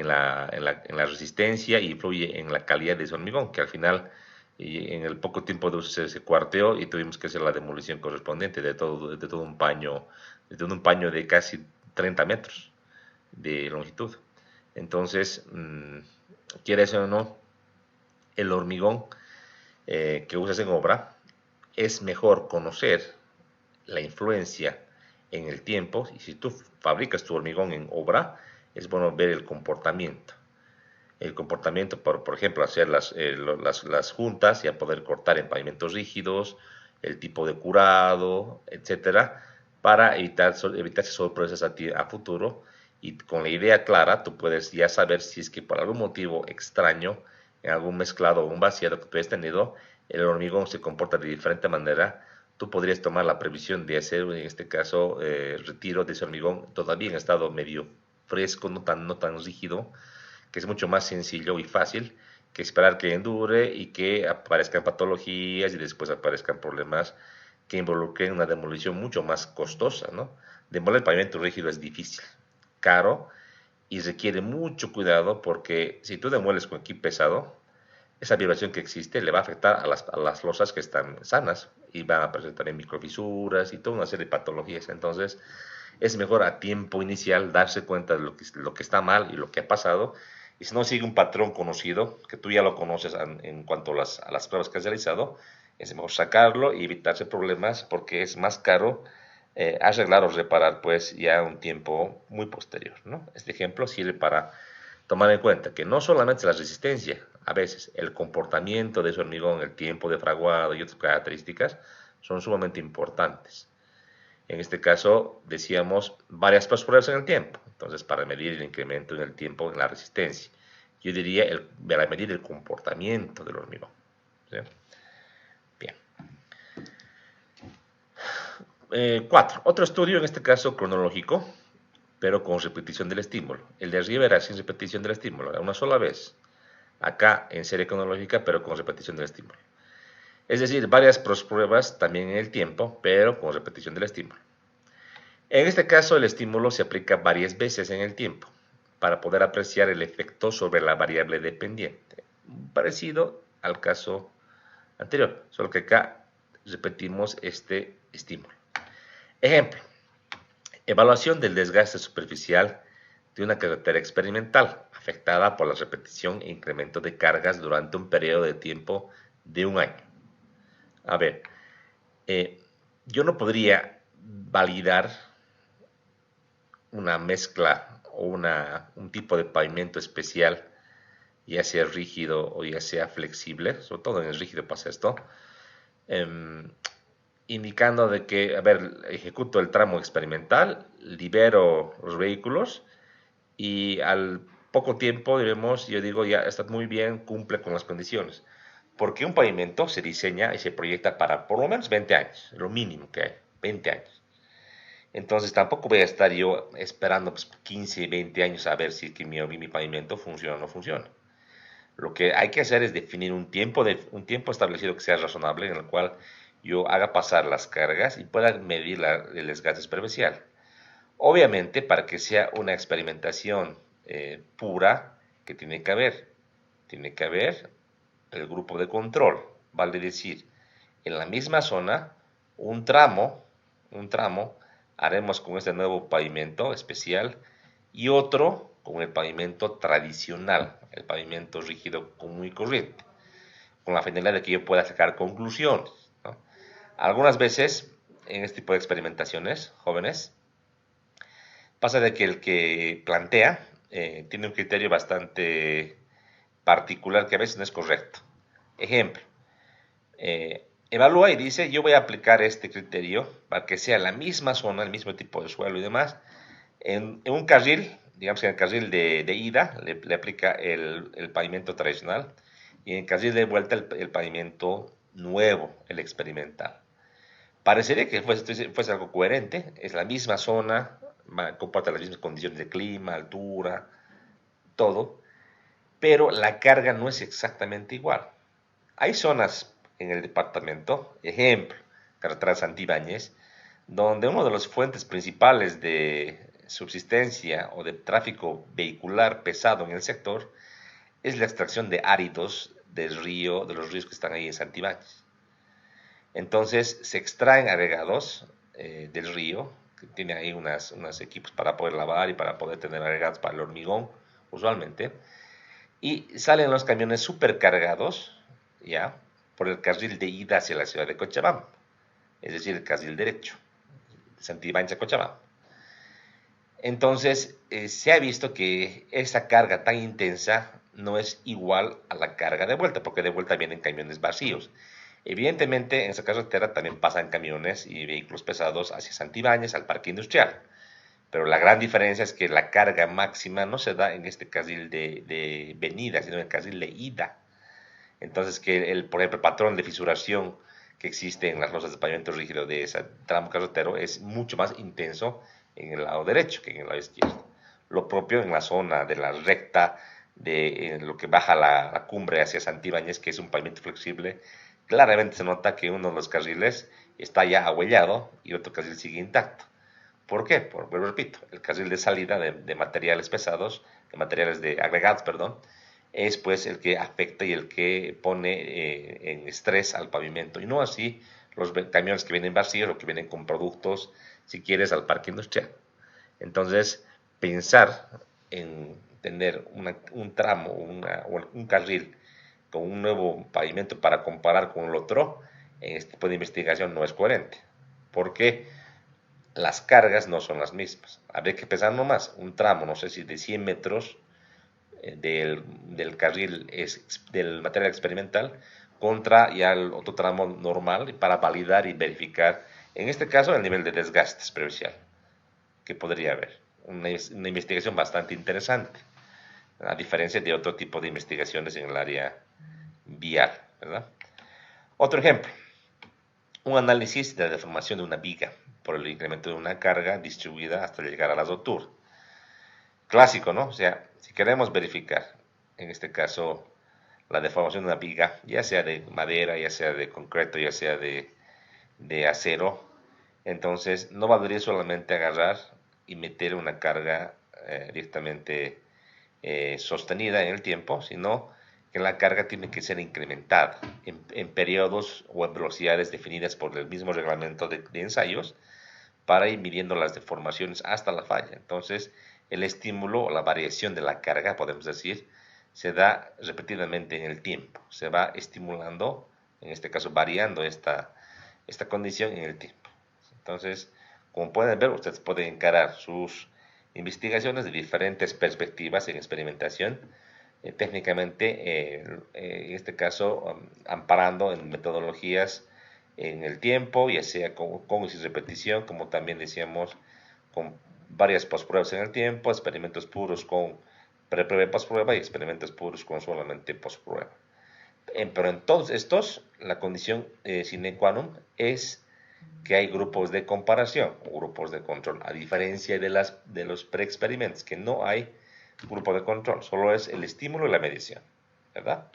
la resistencia y influye en la calidad de ese hormigón, que al final y en el poco tiempo de uso se cuarteó y tuvimos que hacer la demolición correspondiente de todo un paño de casi 30 metros de longitud. Entonces, quieres o no, el hormigón que usas en obra, es mejor conocer la influencia en el tiempo. Y si tú fabricas tu hormigón en obra, es bueno ver el comportamiento. El comportamiento, por ejemplo, hacer las juntas y a poder cortar en pavimentos rígidos, el tipo de curado, etcétera, para evitarse sorpresas a futuro. Y con la idea clara, tú puedes ya saber si es que por algún motivo extraño, en algún mezclado o un vaciado que tú hayas tenido, el hormigón se comporta de diferente manera. Tú podrías tomar la previsión de hacer, en este caso, retiro de ese hormigón todavía en estado medio fresco, no tan rígido, que es mucho más sencillo y fácil que esperar que endure y que aparezcan patologías y después aparezcan problemas que involucren una demolición mucho más costosa, ¿no? Demoler el pavimento rígido es difícil, caro y requiere mucho cuidado porque si tú demueles con equipo pesado, esa vibración que existe le va a afectar a las losas que están sanas y van a aparecer también microfisuras y toda una serie de patologías. Entonces, es mejor a tiempo inicial darse cuenta de lo que está mal y lo que ha pasado. Y si no sigue un patrón conocido, que tú ya lo conoces en cuanto a las pruebas que has realizado, es mejor sacarlo y evitarse problemas porque es más caro arreglar o reparar pues ya un tiempo muy posterior, ¿no? Este ejemplo sirve para tomar en cuenta que no solamente la resistencia, a veces el comportamiento de ese hormigón, el tiempo de fraguado y otras características son sumamente importantes. En este caso, decíamos varias pruebas en el tiempo. Entonces, para medir el incremento en el tiempo en la resistencia, yo diría para medir el comportamiento del hormigón. ¿Sí? Bien. 4. Otro estudio, en este caso cronológico, pero con repetición del estímulo. El de arriba era sin repetición del estímulo, era una sola vez. Acá en serie cronológica, pero con repetición del estímulo. Es decir, varias pruebas también en el tiempo, pero con repetición del estímulo. En este caso, el estímulo se aplica varias veces en el tiempo para poder apreciar el efecto sobre la variable dependiente, parecido al caso anterior, solo que acá repetimos este estímulo. Ejemplo, evaluación del desgaste superficial de una carretera experimental afectada por la repetición e incremento de cargas durante un periodo de tiempo de un año. A ver, yo no podría validar una mezcla o un tipo de pavimento especial, ya sea rígido o ya sea flexible, sobre todo en el rígido pasa esto, indicando de que, a ver, ejecuto el tramo experimental, libero los vehículos y al poco tiempo, yo digo, ya está muy bien, cumple con las condiciones. Porque un pavimento se diseña y se proyecta para por lo menos 20 años, lo mínimo que hay, 20 años. Entonces tampoco voy a estar yo esperando pues, 15, 20 años a ver si es que mi pavimento funciona o no funciona. Lo que hay que hacer es definir un tiempo establecido que sea razonable en el cual yo haga pasar las cargas y pueda medir el desgaste superficial. Obviamente, para que sea una experimentación pura, ¿qué tiene que haber? Tiene que haber el grupo de control, vale decir, en la misma zona, un tramo haremos con este nuevo pavimento especial y otro con el pavimento tradicional, el pavimento rígido común y corriente, con la finalidad de que yo pueda sacar conclusiones, ¿no? Algunas veces, en este tipo de experimentaciones, jóvenes, pasa de que el que plantea tiene un criterio bastante particular que a veces no es correcto. Ejemplo, evalúa y dice, yo voy a aplicar este criterio para que sea la misma zona, el mismo tipo de suelo y demás, en un carril, digamos que en el carril de ida le aplica el pavimento tradicional y en el carril de vuelta el pavimento nuevo, el experimental. Parecería que fuese algo coherente, es la misma zona, comporta las mismas condiciones de clima, altura, todo, pero la carga no es exactamente igual. Hay zonas en el departamento, ejemplo, carretera Santibáñez, donde una de las fuentes principales de subsistencia o de tráfico vehicular pesado en el sector es la extracción de áridos del río, de los ríos que están ahí en Santibáñez. Entonces se extraen agregados del río, que tiene ahí unos equipos para poder lavar y para poder tener agregados para el hormigón, usualmente, y salen los camiones supercargados, ya, por el carril de ida hacia la ciudad de Cochabamba, es decir, el carril derecho, de Santibáñez a Cochabamba. Entonces, se ha visto que esa carga tan intensa no es igual a la carga de vuelta, porque de vuelta vienen camiones vacíos. Evidentemente, en esa carretera también pasan camiones y vehículos pesados hacia Santibáñez, al parque industrial. Pero la gran diferencia es que la carga máxima no se da en este carril de venida, sino en el carril de ida. Entonces, por ejemplo, el patrón de fisuración que existe en las losas de pavimento rígido de ese tramo carretero es mucho más intenso en el lado derecho que en el lado izquierdo. Lo propio en la zona de la recta de lo que baja la cumbre hacia Santibáñez, que es un pavimento flexible, claramente se nota que uno de los carriles está ya ahuellado y otro carril sigue intacto. ¿Por qué? Porque, repito, el carril de salida de materiales pesados, de materiales de agregados, perdón, es pues el que afecta y el que pone en estrés al pavimento, y no así los camiones que vienen vacíos o que vienen con productos, si quieres, al parque industrial. Entonces, pensar en tener un tramo, un carril con un nuevo pavimento para comparar con el otro, en este tipo de investigación no es coherente. ¿Por qué? Las cargas no son las mismas. Habría que pensar nomás, un tramo, no sé si de 100 metros del carril del material experimental contra ya el otro tramo normal para validar y verificar, en este caso, el nivel de desgaste superficial que podría haber. Una investigación bastante interesante, a diferencia de otro tipo de investigaciones en el área vial, ¿verdad? Otro ejemplo, un análisis de la deformación de una viga por el incremento de una carga distribuida hasta llegar a la rotura. Clásico, ¿no? O sea, si queremos verificar, en este caso, la deformación de una viga, ya sea de madera, ya sea de concreto, ya sea de acero, entonces no valdría solamente agarrar y meter una carga directamente sostenida en el tiempo, sino que la carga tiene que ser incrementada en periodos o en velocidades definidas por el mismo reglamento de ensayos para ir midiendo las deformaciones hasta la falla. Entonces, el estímulo o la variación de la carga, podemos decir, se da repetidamente en el tiempo. Se va estimulando, en este caso variando esta condición en el tiempo. Entonces, como pueden ver, ustedes pueden encarar sus investigaciones de diferentes perspectivas en experimentación, técnicamente, en este caso, amparando en metodologías en el tiempo, ya sea con y sin repetición, como también decíamos, con varias postpruebas en el tiempo, experimentos puros con preprueba y postprueba y experimentos puros con solamente postprueba. Pero en todos estos, la condición sine qua non es que hay grupos de comparación o grupos de control, a diferencia de los preexperimentos, que no hay grupo de control, solo es el estímulo y la medición, ¿verdad?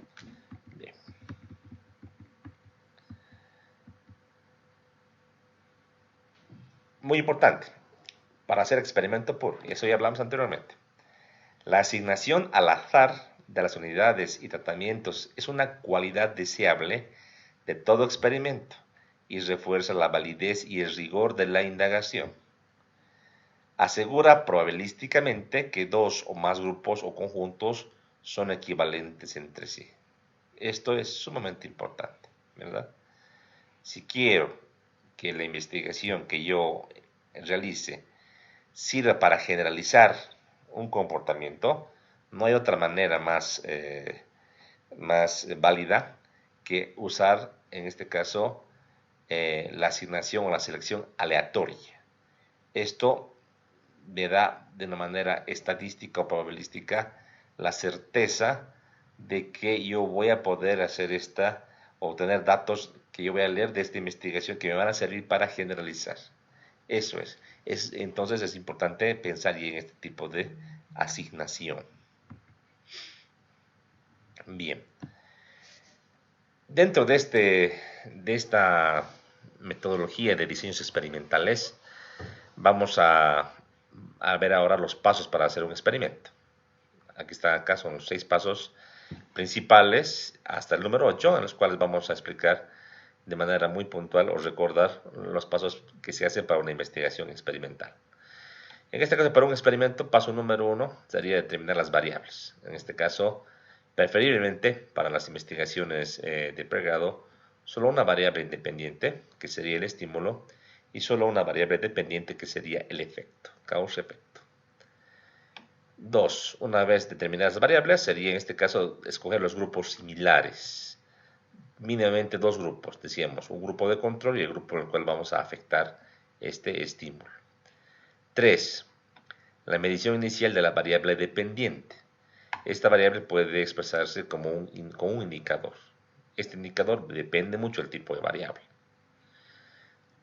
Bien. Muy importante, para hacer experimento puro, y eso ya hablamos anteriormente. La asignación al azar de las unidades y tratamientos es una cualidad deseable de todo experimento y refuerza la validez y el rigor de la indagación. Asegura probabilísticamente que dos o más grupos o conjuntos son equivalentes entre sí. Esto es sumamente importante, ¿verdad? Si quiero que la investigación que yo realice sirva para generalizar un comportamiento, no hay otra manera más válida que usar, en este caso, la asignación o la selección aleatoria. Esto me da de una manera estadística o probabilística la certeza de que yo voy a poder hacer obtener datos que yo voy a leer de esta investigación que me van a servir para generalizar. Eso entonces es importante pensar en este tipo de asignación. Bien. Dentro de esta metodología de diseños experimentales, vamos a ver ahora los pasos para hacer un experimento. Aquí están, acá son los 6 pasos principales hasta el número 8, en los cuales vamos a explicar de manera muy puntual o recordar los pasos que se hacen para una investigación experimental. En este caso, para un experimento, paso número 1 sería determinar las variables. En este caso, preferiblemente para las investigaciones de pregrado, solo una variable independiente, que sería el estímulo, y solo una variable dependiente, que sería el efecto, causa-efecto. 2. Una vez determinadas las variables, sería en este caso escoger los grupos similares. Mínimamente 2 grupos, decíamos, un grupo de control y el grupo en el cual vamos a afectar este estímulo. 3. La medición inicial de la variable dependiente. Esta variable puede expresarse como un indicador. Este indicador depende mucho del tipo de variable.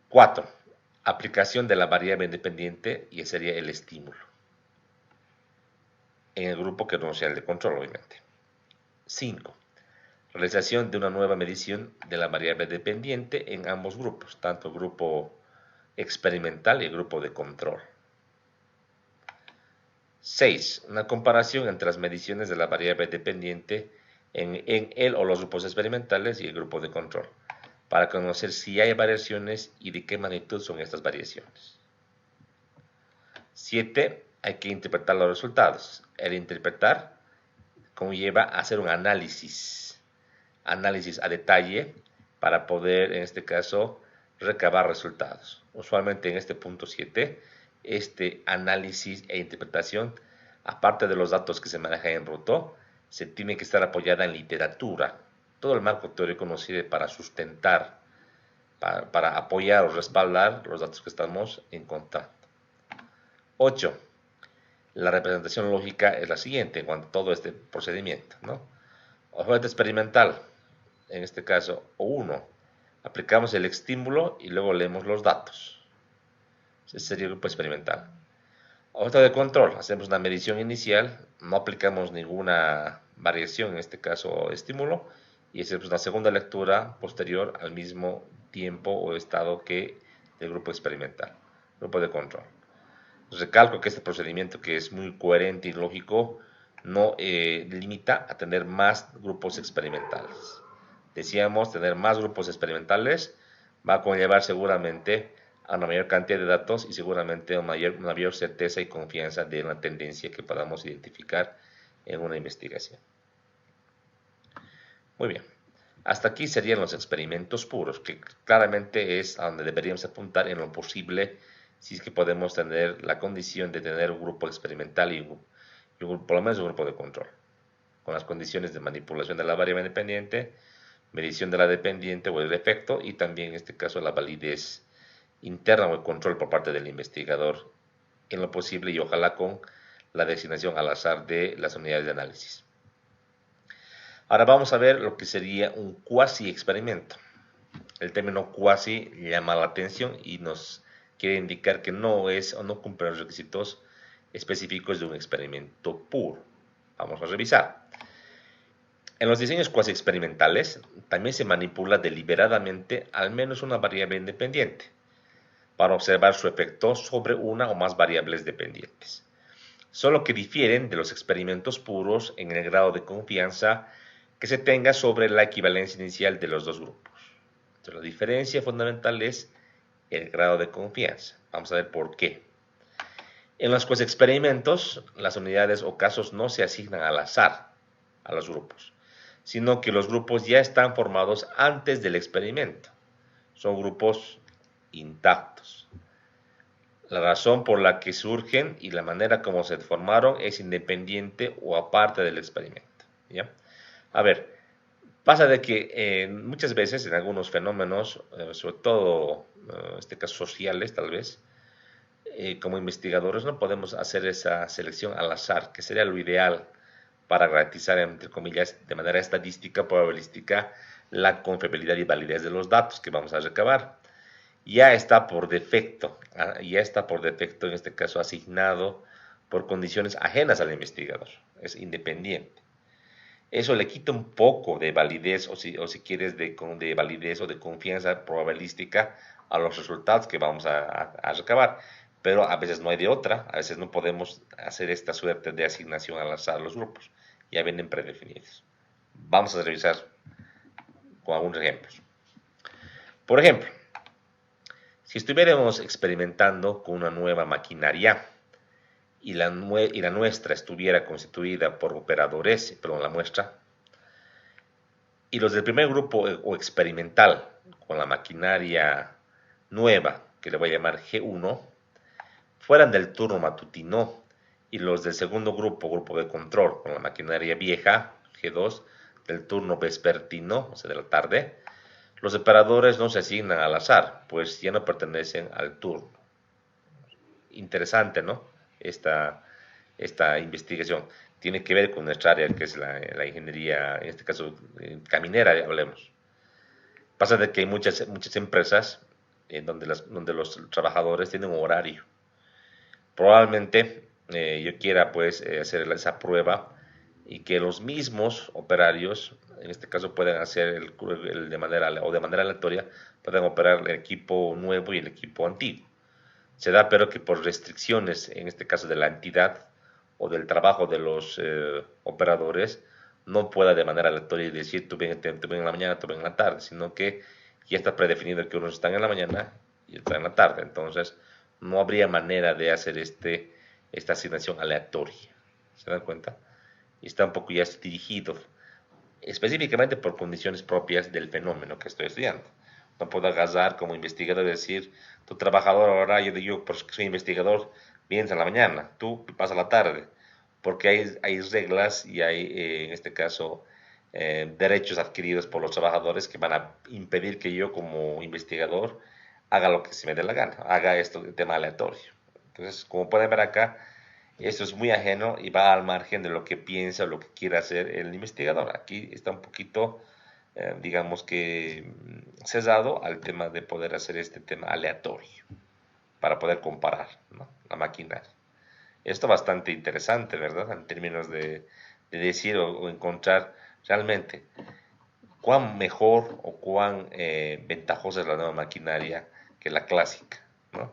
4. Aplicación de la variable independiente, y sería el estímulo, en el grupo que no sea el de control, obviamente. 5. Realización de una nueva medición de la variable dependiente en ambos grupos, tanto el grupo experimental y el grupo de control. 6. Una comparación entre las mediciones de la variable dependiente en el o los grupos experimentales y el grupo de control, para conocer si hay variaciones y de qué magnitud son estas variaciones. 7. Hay que interpretar los resultados. El interpretar conlleva hacer un análisis a detalle para poder, en este caso, recabar resultados. Usualmente en este punto 7, este análisis e interpretación, aparte de los datos que se manejan en Roto, se tiene que estar apoyada en literatura. Todo el marco teórico nos sirve para sustentar, para apoyar o respaldar los datos que estamos encontrando. 8. La representación lógica es la siguiente en cuanto a todo este procedimiento, ¿no? Objeto experimental, en este caso, O1, aplicamos el estímulo y luego leemos los datos. Ese sería el grupo experimental. Objeto de control, hacemos una medición inicial, no aplicamos ninguna variación, en este caso estímulo, y hacemos una segunda lectura posterior al mismo tiempo o estado que el grupo experimental, grupo de control. Recalco que este procedimiento, que es muy coherente y lógico, no limita a tener más grupos experimentales. Decíamos, tener más grupos experimentales va a conllevar seguramente a una mayor cantidad de datos y seguramente a una mayor certeza y confianza de una tendencia que podamos identificar en una investigación. Muy bien, hasta aquí serían los experimentos puros, que claramente es a donde deberíamos apuntar en lo posible, si es que podemos tener la condición de tener un grupo experimental y por lo menos un grupo de control, con las condiciones de manipulación de la variable independiente, medición de la dependiente o el efecto, y también en este caso la validez interna o el control por parte del investigador en lo posible, y ojalá con la designación al azar de las unidades de análisis. Ahora vamos a ver lo que sería un cuasi experimento. El término cuasi llama la atención y nos quiere indicar que no es o no cumple los requisitos específicos de un experimento puro. Vamos a revisar. En los diseños cuasi experimentales también se manipula deliberadamente al menos una variable independiente para observar su efecto sobre una o más variables dependientes, solo que difieren de los experimentos puros en el grado de confianza que se tenga sobre la equivalencia inicial de los dos grupos. Entonces, la diferencia fundamental es el grado de confianza. Vamos a ver por qué. En los experimentos, las unidades o casos no se asignan al azar a los grupos, sino que los grupos ya están formados antes del experimento. Son grupos intactos. La razón por la que surgen y la manera como se formaron es independiente o aparte del experimento, ¿ya? A ver, pasa de que muchas veces en algunos fenómenos, sobre todo en este caso sociales tal vez, como investigadores no podemos hacer esa selección al azar, que sería lo ideal para garantizar, entre comillas, de manera estadística, probabilística, la confiabilidad y validez de los datos que vamos a recabar. Ya está por defecto en este caso asignado por condiciones ajenas al investigador, es independiente. Eso le quita un poco de validez, o si quieres, de validez o de confianza probabilística a los resultados que vamos a recabar. Pero a veces no hay de otra, a veces no podemos hacer esta suerte de asignación al azar a los grupos. Ya vienen predefinidos. Vamos a revisar con algunos ejemplos. Por ejemplo, si estuviéramos experimentando con una nueva maquinaria y la nuestra estuviera constituida por operadores, perdón, la muestra, y los del primer grupo o experimental con la maquinaria nueva, que le voy a llamar G1, fueran del turno matutino, y los del segundo grupo, grupo de control, con la maquinaria vieja, G2, del turno vespertino, o sea, de la tarde, los operadores no se asignan al azar, pues ya no pertenecen al turno. Interesante, ¿no? Esta investigación tiene que ver con nuestra área, que es la ingeniería, en este caso, caminera, hablemos. Pasa de que hay muchas empresas donde los trabajadores tienen un horario. Probablemente yo quiera pues hacer esa prueba y que los mismos operarios, en este caso puedan hacer de manera aleatoria, puedan operar el equipo nuevo y el equipo antiguo. Se da pero que por restricciones, en este caso de la entidad o del trabajo de los operadores, no pueda de manera aleatoria decir tú ven en la mañana, tú ven en la tarde, sino que ya está predefinido que unos están en la mañana y otros en la tarde. Entonces, no habría manera de hacer esta asignación aleatoria. ¿Se dan cuenta? Y está un poco ya dirigido específicamente por condiciones propias del fenómeno que estoy estudiando. No puedo agarrar como investigador y decir, tu trabajador ahora, yo digo, porque soy investigador, vienes a la mañana, tú pasas a la tarde, porque hay reglas y hay, en este caso, derechos adquiridos por los trabajadores que van a impedir que yo como investigador haga lo que se me dé la gana, haga esto de tema aleatorio. Entonces, como pueden ver acá, esto es muy ajeno y va al margen de lo que piensa o lo que quiera hacer el investigador. Aquí está un poquito, digamos que, cesado al tema de poder hacer este tema aleatorio para poder comparar, ¿no?, la máquina. Esto es bastante interesante, ¿verdad? En términos de decir o encontrar realmente cuán mejor o cuán ventajosa es la nueva maquinaria que la clásica, ¿no?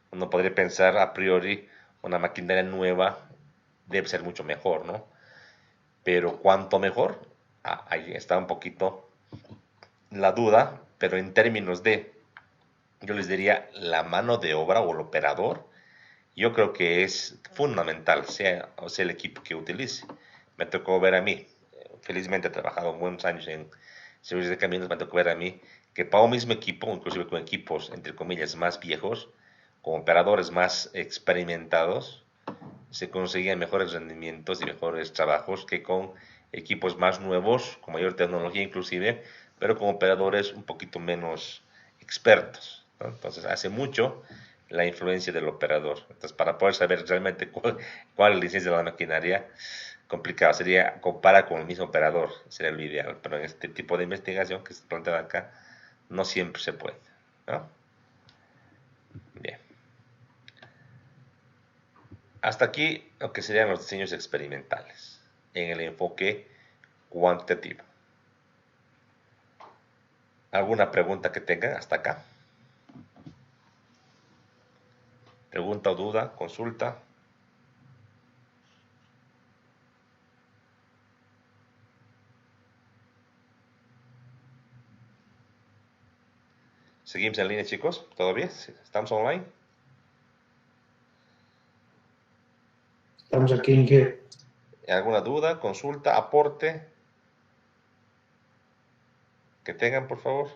Uno podría pensar a priori una maquinaria nueva debe ser mucho mejor, ¿no? Pero ¿cuánto mejor? Ahí está un poquito la duda, pero en términos de, yo les diría, la mano de obra o el operador, yo creo que es fundamental, o sea el equipo que utilice. Me tocó ver a mí, felizmente he trabajado buenos años en servicios de caminos, me tocó ver a mí que para un mismo equipo, inclusive con equipos, entre comillas, más viejos, con operadores más experimentados, se conseguían mejores rendimientos y mejores trabajos que con equipos más nuevos, con mayor tecnología inclusive, pero con operadores un poquito menos expertos, ¿no? Entonces hace mucho la influencia del operador. Entonces, para poder saber realmente cuál es la licencia de la maquinaria, complicado sería comparar con el mismo operador, sería lo ideal, pero en este tipo de investigación que se plantea acá, no siempre se puede, ¿no? Bien. Hasta aquí lo que serían los diseños experimentales en el enfoque cuantitativo. ¿Alguna pregunta que tengan hasta acá? ¿Pregunta o duda? ¿Consulta? ¿Seguimos en línea, chicos? ¿Todo bien? ¿Estamos online? Estamos aquí, Inge. ¿Alguna duda, consulta, aporte que tengan, por favor?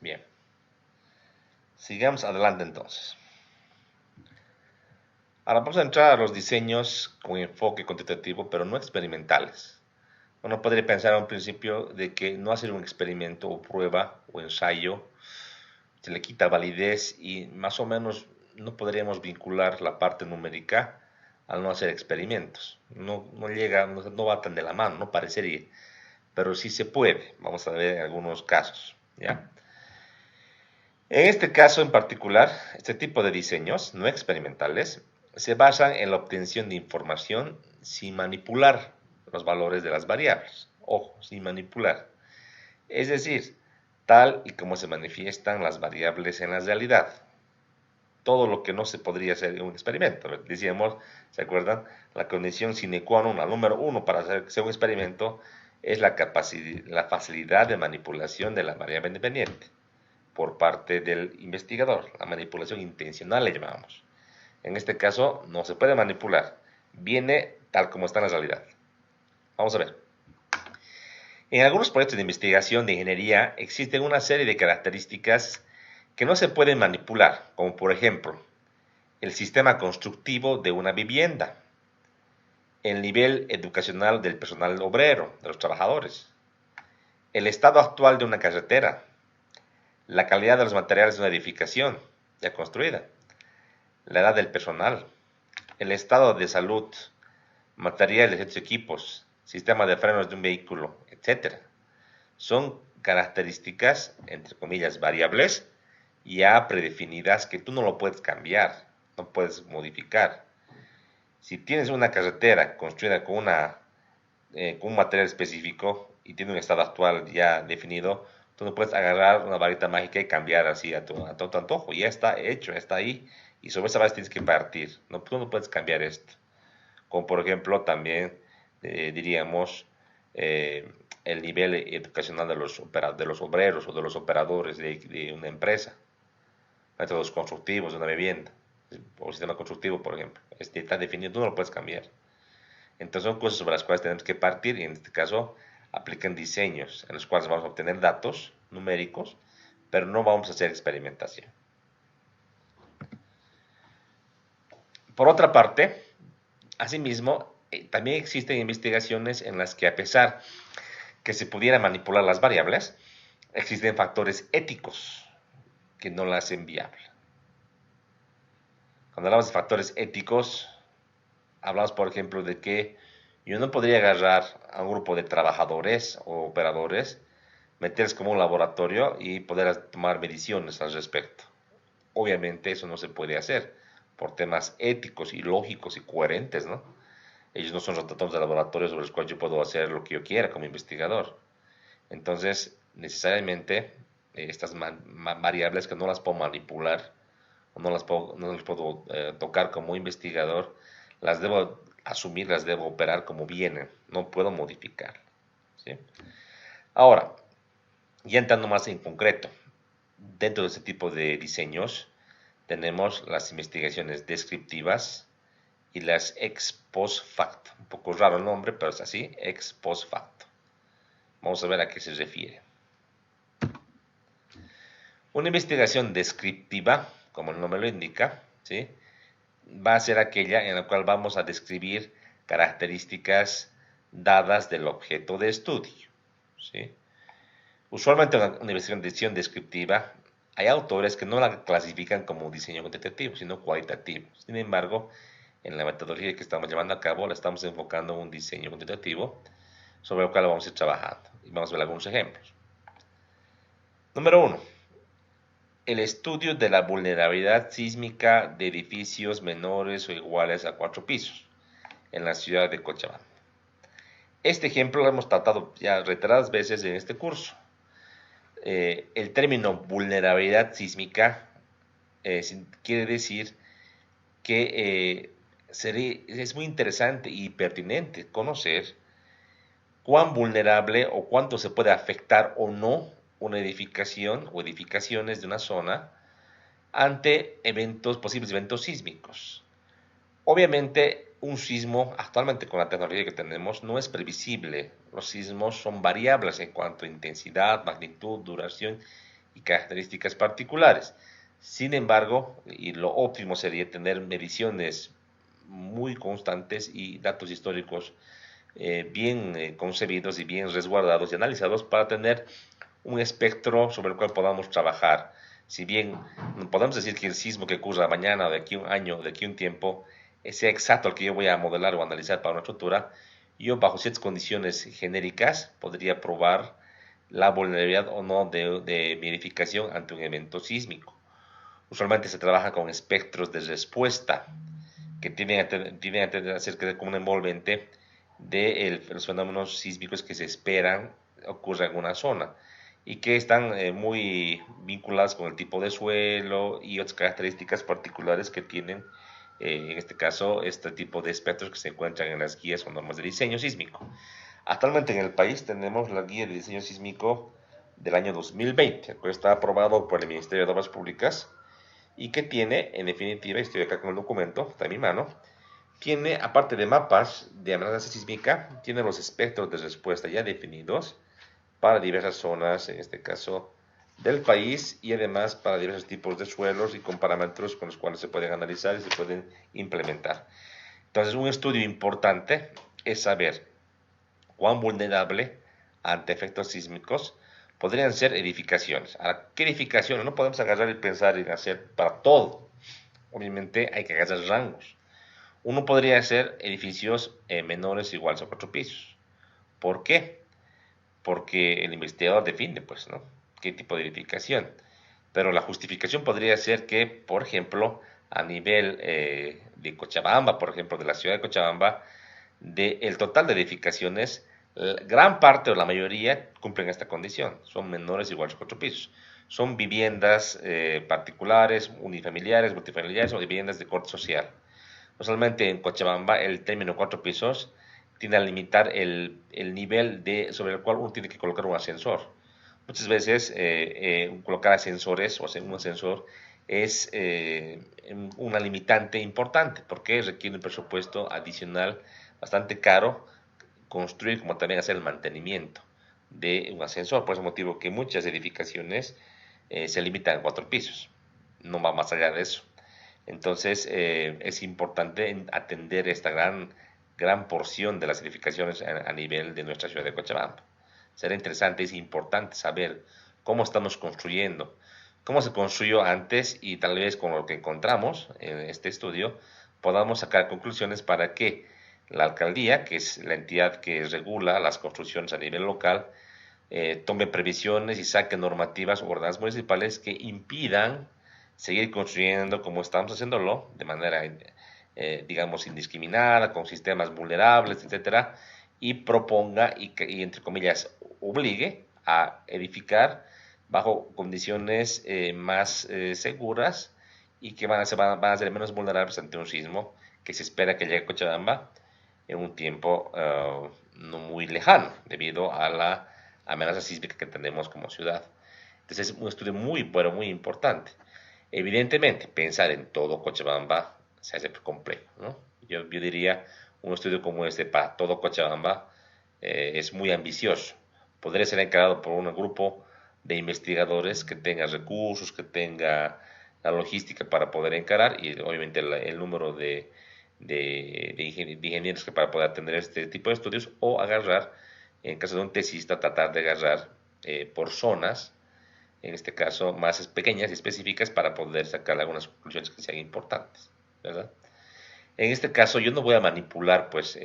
Bien. Sigamos adelante entonces. Ahora vamos a entrar a los diseños con enfoque cuantitativo, pero no experimentales. Uno podría pensar a un principio de que no hacer un experimento o prueba o ensayo se le quita validez y más o menos no podríamos vincular la parte numérica al no hacer experimentos. No llega, no va tan de la mano, no parecería, pero sí se puede. Vamos a ver algunos casos, ¿ya? En este caso en particular, este tipo de diseños no experimentales se basan en la obtención de información sin manipular los valores de las variables. Ojo, sin manipular. Es decir, tal y como se manifiestan las variables en la realidad. Todo lo que no se podría hacer en un experimento. Decíamos, ¿se acuerdan? La condición sine qua non, la número uno para hacer un experimento es la facilidad de manipulación de la variable independiente por parte del investigador, la manipulación intencional le llamamos. En este caso no se puede manipular, viene tal como está en la realidad. Vamos a ver. En algunos proyectos de investigación de ingeniería existen una serie de características que no se pueden manipular, como por ejemplo, el sistema constructivo de una vivienda, el nivel educacional del personal obrero, de los trabajadores, el estado actual de una carretera, la calidad de los materiales de una edificación ya construida, la edad del personal, el estado de salud, materiales de estos equipos, sistema de frenos de un vehículo, etc. Son características, entre comillas, variables ya predefinidas que tú no lo puedes cambiar, no puedes modificar. Si tienes una carretera construida con un material específico y tiene un estado actual ya definido, tú no puedes agarrar una varita mágica y cambiar así a tu antojo. Ya está hecho, está ahí. Y sobre esa base tienes que partir. No, tú no puedes cambiar esto. Como por ejemplo también diríamos el nivel educacional de los obreros o de los operadores de una empresa. Métodos constructivos de una vivienda o sistema constructivo, por ejemplo. Está definido, tú no lo puedes cambiar. Entonces son cosas sobre las cuales tenemos que partir y en este caso aplican diseños en los cuales vamos a obtener datos numéricos, pero no vamos a hacer experimentación. Por otra parte, asimismo, también existen investigaciones en las que a pesar que se pudiera manipular las variables, existen factores éticos que no las hacen viable. Cuando hablamos de factores éticos, hablamos, por ejemplo, de que yo no podría agarrar a un grupo de trabajadores o operadores, meterlos como un laboratorio y poder tomar mediciones al respecto. Obviamente eso no se puede hacer por temas éticos y lógicos y coherentes, ¿no? Ellos no son ratones de laboratorio sobre los cuales yo puedo hacer lo que yo quiera como investigador. Entonces, necesariamente, estas variables que no las puedo manipular o no las puedo tocar como investigador, las debo asumir, las debo operar como vienen, no puedo modificar. ¿Sí? Ahora, ya entrando más en concreto, dentro de este tipo de diseños tenemos las investigaciones descriptivas y las ex post facto. Un poco raro el nombre, pero es así, ex post facto. Vamos a ver a qué se refiere. Una investigación descriptiva, como el nombre lo indica, ¿sí?, va a ser aquella en la cual vamos a describir características dadas del objeto de estudio. ¿Sí? Usualmente en una investigación descriptiva hay autores que no la clasifican como diseño cuantitativo, sino cualitativo. Sin embargo, en la metodología que estamos llevando a cabo, la estamos enfocando en un diseño cuantitativo sobre el cual vamos a ir trabajando. Y vamos a ver algunos ejemplos. Número 1. El estudio de la vulnerabilidad sísmica de edificios menores o iguales a 4 pisos en la ciudad de Cochabamba. Este ejemplo lo hemos tratado ya reiteradas veces en este curso. El término vulnerabilidad sísmica quiere decir que es muy interesante y pertinente conocer cuán vulnerable o cuánto se puede afectar o no una edificación o edificaciones de una zona ante posibles eventos sísmicos. Obviamente, un sismo, actualmente con la tecnología que tenemos, no es previsible. Los sismos son variables en cuanto a intensidad, magnitud, duración y características particulares. Sin embargo, y lo óptimo sería tener mediciones muy constantes y datos históricos bien concebidos y bien resguardados y analizados para tener un espectro sobre el cual podamos trabajar. Si bien podemos decir que el sismo que ocurra mañana o de aquí a un año o de aquí a un tiempo sea exacto al que yo voy a modelar o analizar para una estructura, yo bajo ciertas condiciones genéricas podría probar la vulnerabilidad o no de mi edificación ante un evento sísmico. Usualmente se trabaja con espectros de respuesta que tienen a ser como un envolvente de los fenómenos sísmicos que se esperan ocurran en una zona y que están muy vinculadas con el tipo de suelo y otras características particulares que tienen, en este caso, este tipo de espectros que se encuentran en las guías o normas de diseño sísmico. Actualmente en el país tenemos la guía de diseño sísmico del año 2020, que está aprobado por el Ministerio de Obras Públicas y que tiene, en definitiva, estoy acá con el documento, está en mi mano, tiene, aparte de mapas de amenaza sísmica, tiene los espectros de respuesta ya definidos para diversas zonas, en este caso del país, y además para diversos tipos de suelos y con parámetros con los cuales se pueden analizar y se pueden implementar. Entonces, un estudio importante es saber cuán vulnerable ante efectos sísmicos podrían ser edificaciones. Ahora, ¿qué edificaciones? No podemos agarrar y pensar en hacer para todo. Obviamente hay que agarrar rangos. Uno podría hacer edificios menores iguales a 4 pisos. ¿Por qué? Porque el investigador define, pues, ¿no? ¿Qué tipo de edificación? Pero la justificación podría ser que, por ejemplo, a nivel de Cochabamba, por ejemplo, de la ciudad de Cochabamba, del total de edificaciones, gran parte o la mayoría cumplen esta condición, son menores o iguales a 4 pisos. Son viviendas particulares, unifamiliares, multifamiliares o viviendas de corte social. Usualmente en Cochabamba el término 4 pisos tiende a limitar el nivel sobre el cual uno tiene que colocar un ascensor. Muchas veces colocar ascensores o un ascensor es una limitante importante porque requiere un presupuesto adicional bastante caro construir como también hacer el mantenimiento de un ascensor. Por ese motivo que muchas edificaciones se limitan a 4 pisos, no va más allá de eso. Entonces es importante atender esta gran porción de las edificaciones a nivel de nuestra ciudad de Cochabamba. Será interesante, es importante saber cómo estamos construyendo, cómo se construyó antes y tal vez con lo que encontramos en este estudio podamos sacar conclusiones para que la alcaldía, que es la entidad que regula las construcciones a nivel local, tome previsiones y saque normativas o ordenanzas municipales que impidan seguir construyendo como estamos haciéndolo, de manera, digamos, indiscriminada, con sistemas vulnerables, etcétera, y proponga y entre comillas, obligue a edificar bajo condiciones más seguras y que van a ser menos vulnerables ante un sismo que se espera que llegue a Cochabamba en un tiempo no muy lejano, debido a la amenaza sísmica que tenemos como ciudad. Entonces es un estudio muy, pero muy importante. Evidentemente, pensar en todo Cochabamba se hace complejo, ¿no? Yo diría, un estudio como este para todo Cochabamba es muy ambicioso. Podría ser encarado por un grupo de investigadores que tenga recursos, que tenga la logística para poder encarar y obviamente el número de ingenieros que para poder atender este tipo de estudios o agarrar, en caso de un tesista, tratar de agarrar por zonas, en este caso más pequeñas y específicas para poder sacar algunas conclusiones que sean importantes, ¿verdad? En este caso yo no voy a manipular pues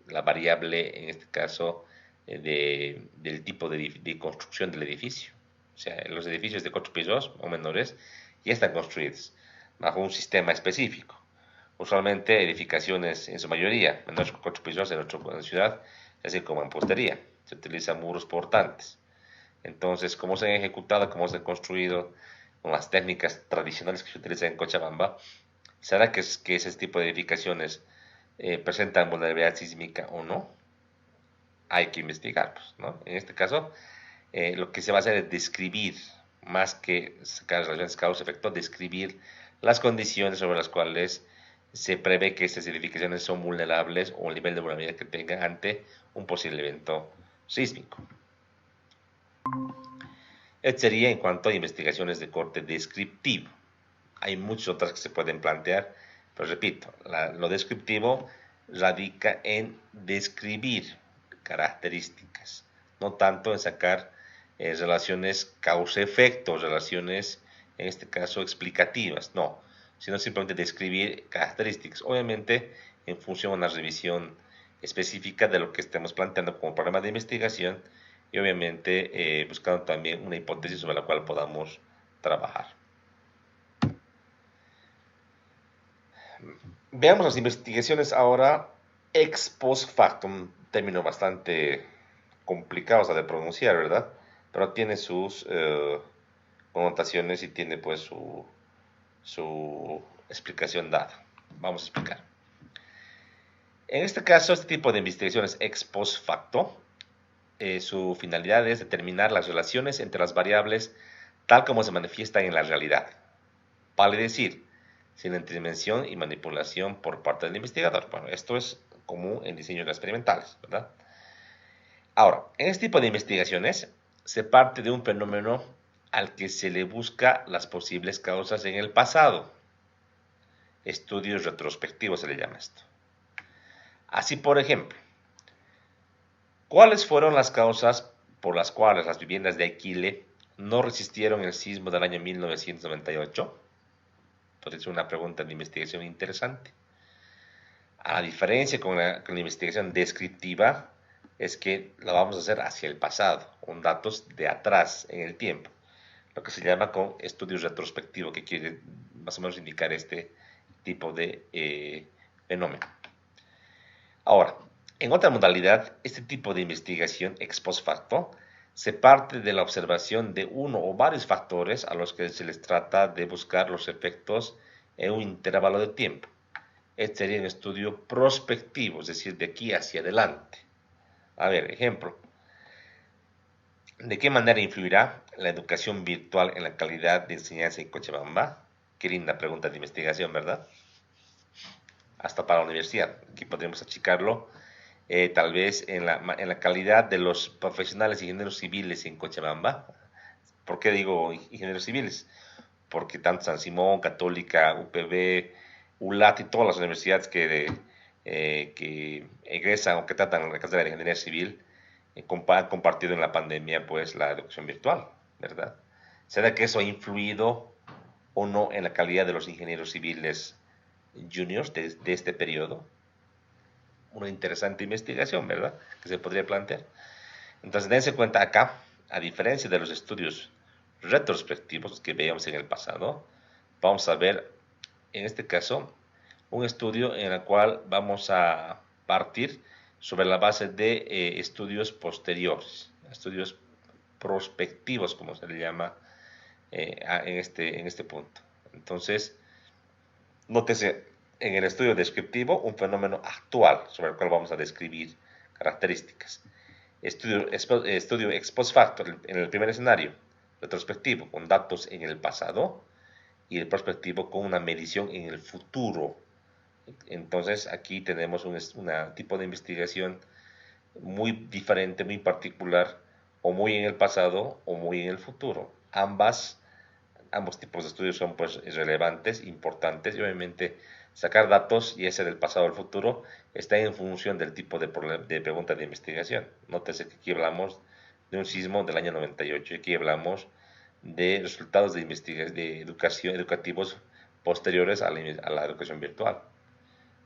la variable, en este caso, del tipo de construcción del edificio. O sea, los edificios de 4 pisos o menores ya están construidos bajo un sistema específico. Usualmente edificaciones, en su mayoría, menores que 4 pisos en nuestra ciudad, así como en postería. Se utilizan muros portantes. Entonces, cómo se han ejecutado, cómo se han construido con las técnicas tradicionales que se utilizan en Cochabamba, ¿será que ese tipo de edificaciones presentan vulnerabilidad sísmica o no? Hay que investigarlos, ¿no? En este caso, lo que se va a hacer es describir, más que sacar relaciones causa-efecto, describir las condiciones sobre las cuales se prevé que estas edificaciones son vulnerables o el nivel de vulnerabilidad que tengan ante un posible evento sísmico. Esto sería en cuanto a investigaciones de corte descriptivo. Hay muchas otras que se pueden plantear, pero repito, lo descriptivo radica en describir características, no tanto en sacar relaciones causa-efecto, relaciones, en este caso, explicativas, no, sino simplemente describir características, obviamente en función a una revisión específica de lo que estemos planteando como problema de investigación y obviamente buscando también una hipótesis sobre la cual podamos trabajar. Veamos las investigaciones ahora ex post facto, un término bastante complicado de pronunciar, ¿verdad? Pero tiene sus connotaciones y tiene pues su explicación dada. Vamos a explicar. En este caso, este tipo de investigaciones ex post facto, su finalidad es determinar las relaciones entre las variables tal como se manifiestan en la realidad. Vale decir, sin intervención y manipulación por parte del investigador. Bueno, esto es común en diseños experimentales, ¿verdad? Ahora, en este tipo de investigaciones se parte de un fenómeno al que se le busca las posibles causas en el pasado. Estudios retrospectivos se le llama esto. Así, por ejemplo, ¿cuáles fueron las causas por las cuales las viviendas de Aquile no resistieron el sismo del año 1998? Entonces es una pregunta de investigación interesante. A la diferencia con la investigación descriptiva, es que la vamos a hacer hacia el pasado, con datos de atrás en el tiempo, lo que se llama con estudios retrospectivos, que quiere más o menos indicar este tipo de fenómeno. Ahora, en otra modalidad, este tipo de investigación ex post facto se parte de la observación de uno o varios factores a los que se les trata de buscar los efectos en un intervalo de tiempo. Este sería un estudio prospectivo, es decir, de aquí hacia adelante. A ver, ejemplo. ¿De qué manera influirá la educación virtual en la calidad de enseñanza en Cochabamba? Qué linda pregunta de investigación, ¿verdad? Hasta para la universidad. Aquí podríamos achicarlo. Tal vez en la calidad de los profesionales ingenieros civiles en Cochabamba. ¿Por qué digo ingenieros civiles? Porque tanto San Simón, Católica, UPB, ULAT y todas las universidades que egresan o que tratan la carrera de ingeniería civil han compartido en la pandemia pues la educación virtual, ¿verdad? ¿Será que eso ha influido o no en la calidad de los ingenieros civiles juniors de este periodo? Una interesante investigación, ¿verdad? Que se podría plantear. Entonces, dense cuenta acá, a diferencia de los estudios retrospectivos que veíamos en el pasado, vamos a ver, en este caso, un estudio en el cual vamos a partir sobre la base de estudios posteriores, estudios prospectivos, como se le llama en este punto. Entonces, nótese en el estudio descriptivo un fenómeno actual sobre el cual vamos a describir características. Estudio ex post facto en el primer escenario, retrospectivo con datos en el pasado y el prospectivo con una medición en el futuro. Entonces aquí tenemos un tipo de investigación muy diferente, muy particular, o muy en el pasado o muy en el futuro. Ambos tipos de estudios son pues relevantes, importantes, y obviamente sacar datos, ya sea del pasado o del futuro, está en función del tipo de pregunta de investigación. Nótese que aquí hablamos de un sismo del año 98 y aquí hablamos de resultados de investigación de educativos posteriores a la educación virtual,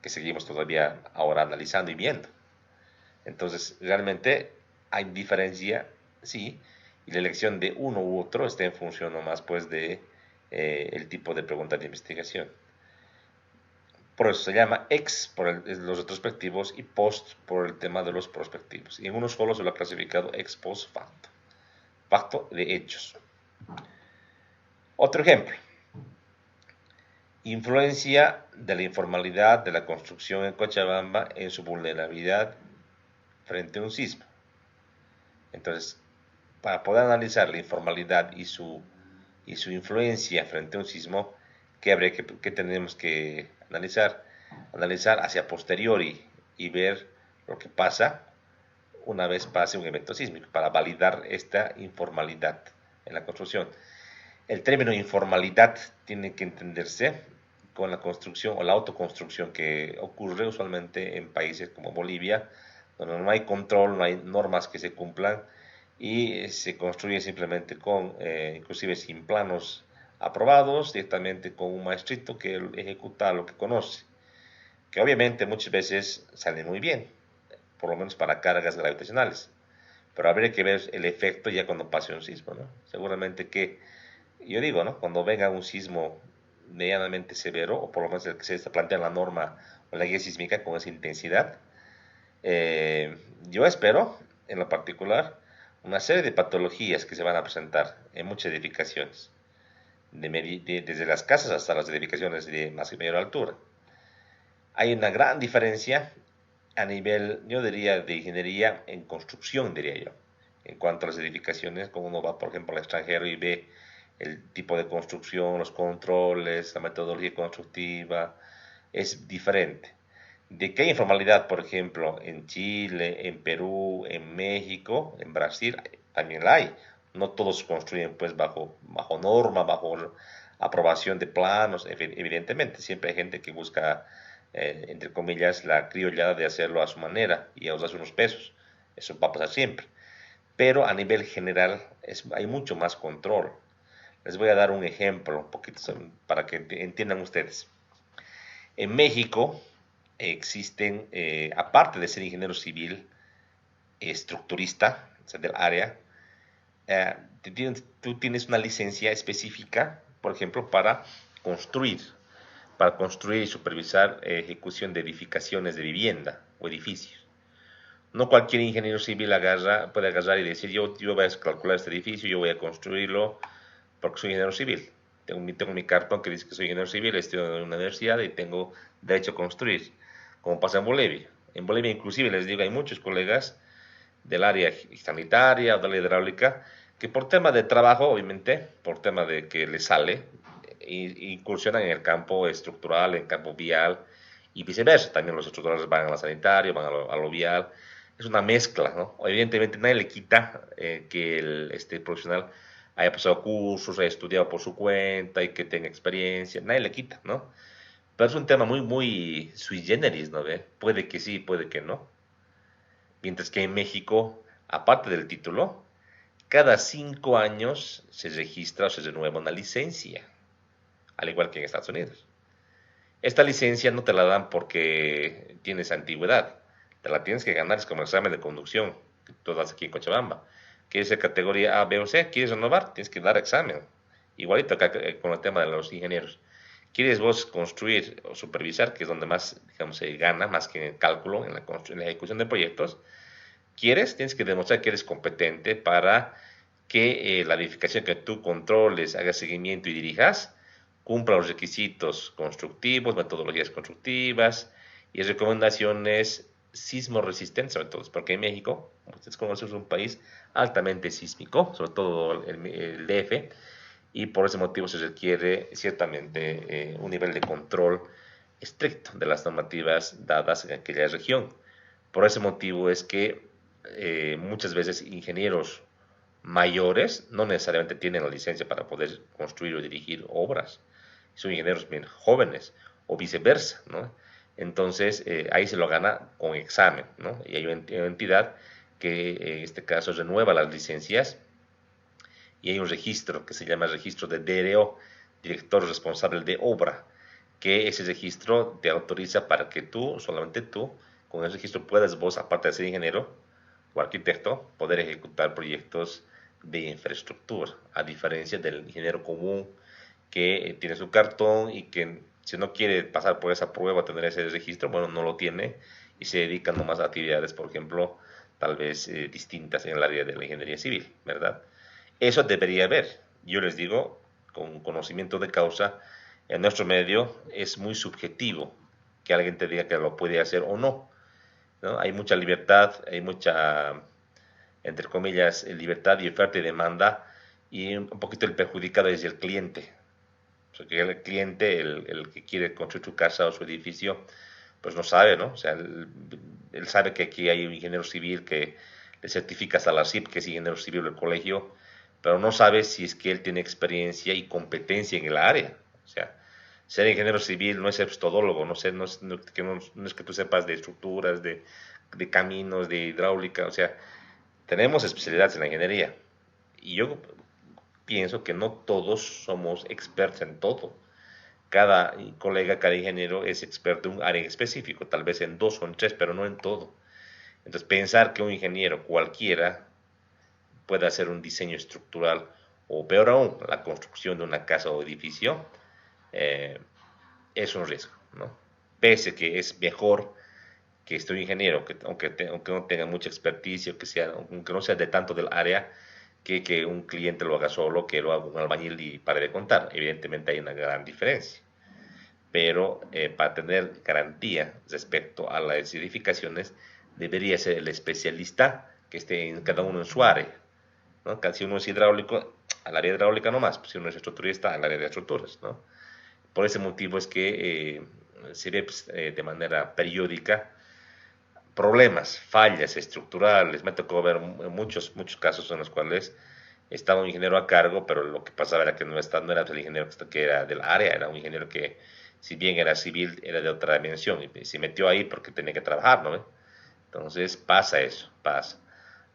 que seguimos todavía ahora analizando y viendo. Entonces, realmente hay diferencia, sí, y la elección de uno u otro está en función nomás pues de el tipo de pregunta de investigación. Por eso se llama ex por los retrospectivos y post por el tema de los prospectivos. Y en unos solos se lo ha clasificado ex post facto. Facto de hechos. Otro ejemplo. Influencia de la informalidad de la construcción en Cochabamba en su vulnerabilidad frente a un sismo. Entonces, para poder analizar la informalidad y su influencia frente a un sismo, ¿qué tenemos que analizar? Analizar hacia posteriori y ver lo que pasa una vez pase un evento sísmico para validar esta informalidad en la construcción. El término informalidad tiene que entenderse con la construcción o la autoconstrucción que ocurre usualmente en países como Bolivia, donde no hay control, no hay normas que se cumplan y se construye simplemente inclusive sin planos aprobados, directamente con un maestrito que ejecuta lo que conoce, que obviamente muchas veces sale muy bien, por lo menos para cargas gravitacionales, pero habría que ver el efecto ya cuando pase un sismo, ¿no? Seguramente que, yo digo, ¿no? Cuando venga un sismo medianamente severo, o por lo menos el que se plantea en la norma o la guía sísmica con esa intensidad, yo espero, en lo particular, una serie de patologías que se van a presentar en muchas edificaciones, desde las casas hasta las edificaciones de más y mayor altura. Hay una gran diferencia a nivel, yo diría, de ingeniería en construcción, diría yo, en cuanto a las edificaciones, como uno va, por ejemplo, al extranjero y ve el tipo de construcción, los controles, la metodología constructiva, es diferente. De que hay informalidad, por ejemplo, en Chile, en Perú, en México, en Brasil, también la hay. No todos construyen pues bajo norma, bajo aprobación de planos, evidentemente. Siempre hay gente que busca, entre comillas, la criollada de hacerlo a su manera y a usar unos pesos. Eso va a pasar siempre. Pero a nivel general hay mucho más control. Les voy a dar un ejemplo, un poquito para que entiendan ustedes. En México existen, aparte de ser ingeniero civil, estructurista, o sea, del área, tú tienes una licencia específica, por ejemplo, para construir y supervisar ejecución de edificaciones de vivienda o edificios. No cualquier ingeniero civil puede agarrar y decir, yo voy a calcular este edificio, yo voy a construirlo porque soy ingeniero civil. Tengo mi cartón que dice que soy ingeniero civil, estudio en una universidad y tengo derecho a construir, como pasa en Bolivia. En Bolivia inclusive les digo, hay muchos colegas del área sanitaria o de la hidráulica que por tema de trabajo, obviamente, por tema de que les sale, incursionan en el campo estructural, en el campo vial y viceversa. También los estructurales van a la sanitaria, van a lo vial. Es una mezcla, ¿no? Evidentemente nadie le quita que este profesional haya pasado cursos, haya estudiado por su cuenta y que tenga experiencia, nadie le quita, ¿no? Pero es un tema muy sui generis, ¿no? ¿Ve? Puede que sí, puede que no. Mientras que en México, aparte del título, cada 5 años se registra o se renueva una licencia, al igual que en Estados Unidos. Esta licencia no te la dan porque tienes antigüedad, te la tienes que ganar, es como el examen de conducción que tú das aquí en Cochabamba. ¿Quieres ser categoría A, B o C? ¿Quieres renovar? Tienes que dar examen. Igualito acá con el tema de los ingenieros. ¿Quieres vos construir o supervisar, que es donde más, digamos, se gana, más que en el cálculo, en la ejecución de proyectos? Tienes que demostrar que eres competente para que la edificación que tú controles, hagas seguimiento y dirijas, cumpla los requisitos constructivos, metodologías constructivas y recomendaciones sismo resistentes, sobre todo, porque en México, como ustedes conocen, es un país altamente sísmico, sobre todo el DF, y por ese motivo se requiere ciertamente un nivel de control estricto de las normativas dadas en aquella región. Por ese motivo es que muchas veces ingenieros mayores no necesariamente tienen la licencia para poder construir o dirigir obras. Son ingenieros bien jóvenes o viceversa, ¿no? Entonces ahí se lo gana con examen, ¿no? Y hay una entidad que en este caso renueva las licencias y hay un registro que se llama registro de DRO, director responsable de obra, que ese registro te autoriza para que tú, solamente tú, con el registro puedas vos, aparte de ser ingeniero o arquitecto, poder ejecutar proyectos de infraestructura, a diferencia del ingeniero común que tiene su cartón y que si no quiere pasar por esa prueba, tener ese registro, bueno, no lo tiene y se dedica nomás a actividades, por ejemplo, tal vez distintas en el área de la ingeniería civil, ¿verdad? Eso debería haber. Yo les digo, con conocimiento de causa, en nuestro medio es muy subjetivo que alguien te diga que lo puede hacer o no, ¿no? Hay mucha libertad, hay mucha, entre comillas, libertad y oferta y demanda, y un poquito el perjudicado es el cliente. Porque el cliente, el que quiere construir su casa o su edificio, pues no sabe, ¿no? O sea, él sabe que aquí hay un ingeniero civil que le certifica hasta la SIP, que es ingeniero civil del colegio, pero no sabe si es que él tiene experiencia y competencia en el área. O sea, ser ingeniero civil no es ser todólogo, no es que tú sepas de estructuras, de caminos, de hidráulica, o sea, tenemos especialidades en la ingeniería. Y yo pienso que no todos somos expertos en todo. Cada colega, cada ingeniero es experto en un área en específico, tal vez en dos o en tres, pero no en todo. Entonces, pensar que un ingeniero cualquiera pueda hacer un diseño estructural o peor aún, la construcción de una casa o edificio, eh, es un riesgo, ¿no? Pese que es mejor que esté un ingeniero, aunque no tenga mucha experticia, aunque no sea de tanto del área, que un cliente lo haga solo, que lo haga un albañil y pare de contar. Evidentemente hay una gran diferencia. Pero para tener garantía respecto a las edificaciones, debería ser el especialista que esté en cada uno en su área, ¿no? Si uno es hidráulico, al área hidráulica nomás, pues si uno es estructurista, al área de estructuras, ¿no? Por ese motivo es que se ve pues, de manera periódica problemas, fallas estructurales. Me tocó ver muchos casos en los cuales estaba un ingeniero a cargo, pero lo que pasaba era que no era el ingeniero que era del área, era un ingeniero que, si bien era civil, era de otra dimensión y se metió ahí porque tenía que trabajar, ¿no? Entonces pasa eso, pasa.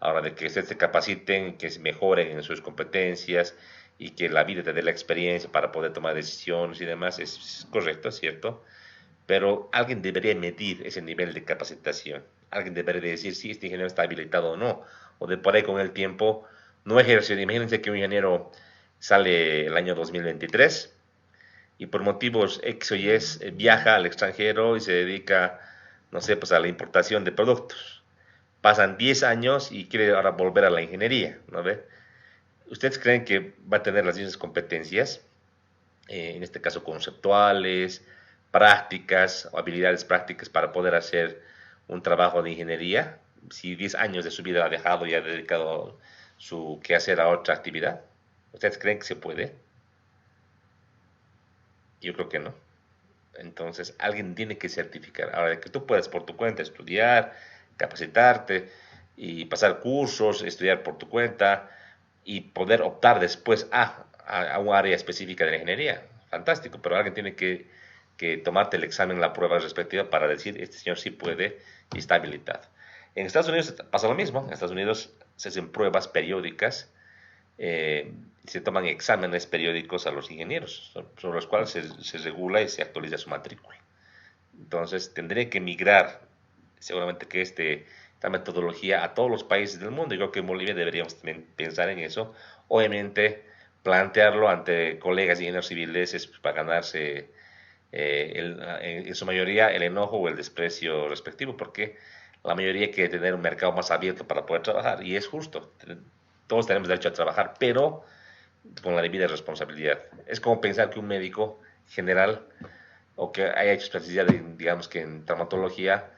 Ahora, de que ustedes se capaciten, que se mejoren en sus competencias y que la vida te dé la experiencia para poder tomar decisiones y demás, es correcto, es cierto, pero alguien debería medir ese nivel de capacitación. Alguien debería decir si este ingeniero está habilitado o no. O de por ahí con el tiempo no ejerce. Imagínense que un ingeniero sale el año 2023 y por motivos X o Y viaja al extranjero y se dedica, no sé, pues a la importación de productos. Pasan 10 años y quiere ahora volver a la ingeniería, ¿no ve? ¿Ustedes creen que va a tener las mismas competencias? En este caso conceptuales, prácticas o habilidades prácticas para poder hacer un trabajo de ingeniería, si 10 años de su vida ha dejado y ha dedicado su quehacer a otra actividad. ¿Ustedes creen que se puede? Yo creo que no. Entonces, alguien tiene que certificar. Ahora, de que tú puedas por tu cuenta estudiar, capacitarte y pasar cursos, estudiar por tu cuenta y poder optar después a un área específica de la ingeniería. Fantástico, pero alguien tiene que tomarte el examen, la prueba respectiva para decir, este señor sí puede y está habilitado. En Estados Unidos pasa lo mismo. En Estados Unidos se hacen pruebas periódicas, se toman exámenes periódicos a los ingenieros, sobre los cuales se regula y se actualiza su matrícula. Entonces, tendría que migrar, seguramente que esta metodología a todos los países del mundo. Yo creo que en Bolivia deberíamos también pensar en eso. Obviamente, plantearlo ante colegas ingenieros civiles es para ganarse en su mayoría el enojo o el desprecio respectivo, porque la mayoría quiere tener un mercado más abierto para poder trabajar, y es justo. Todos tenemos derecho a trabajar, pero con la debida responsabilidad. Es como pensar que un médico general o que haya hecho especialidad, digamos que en traumatología,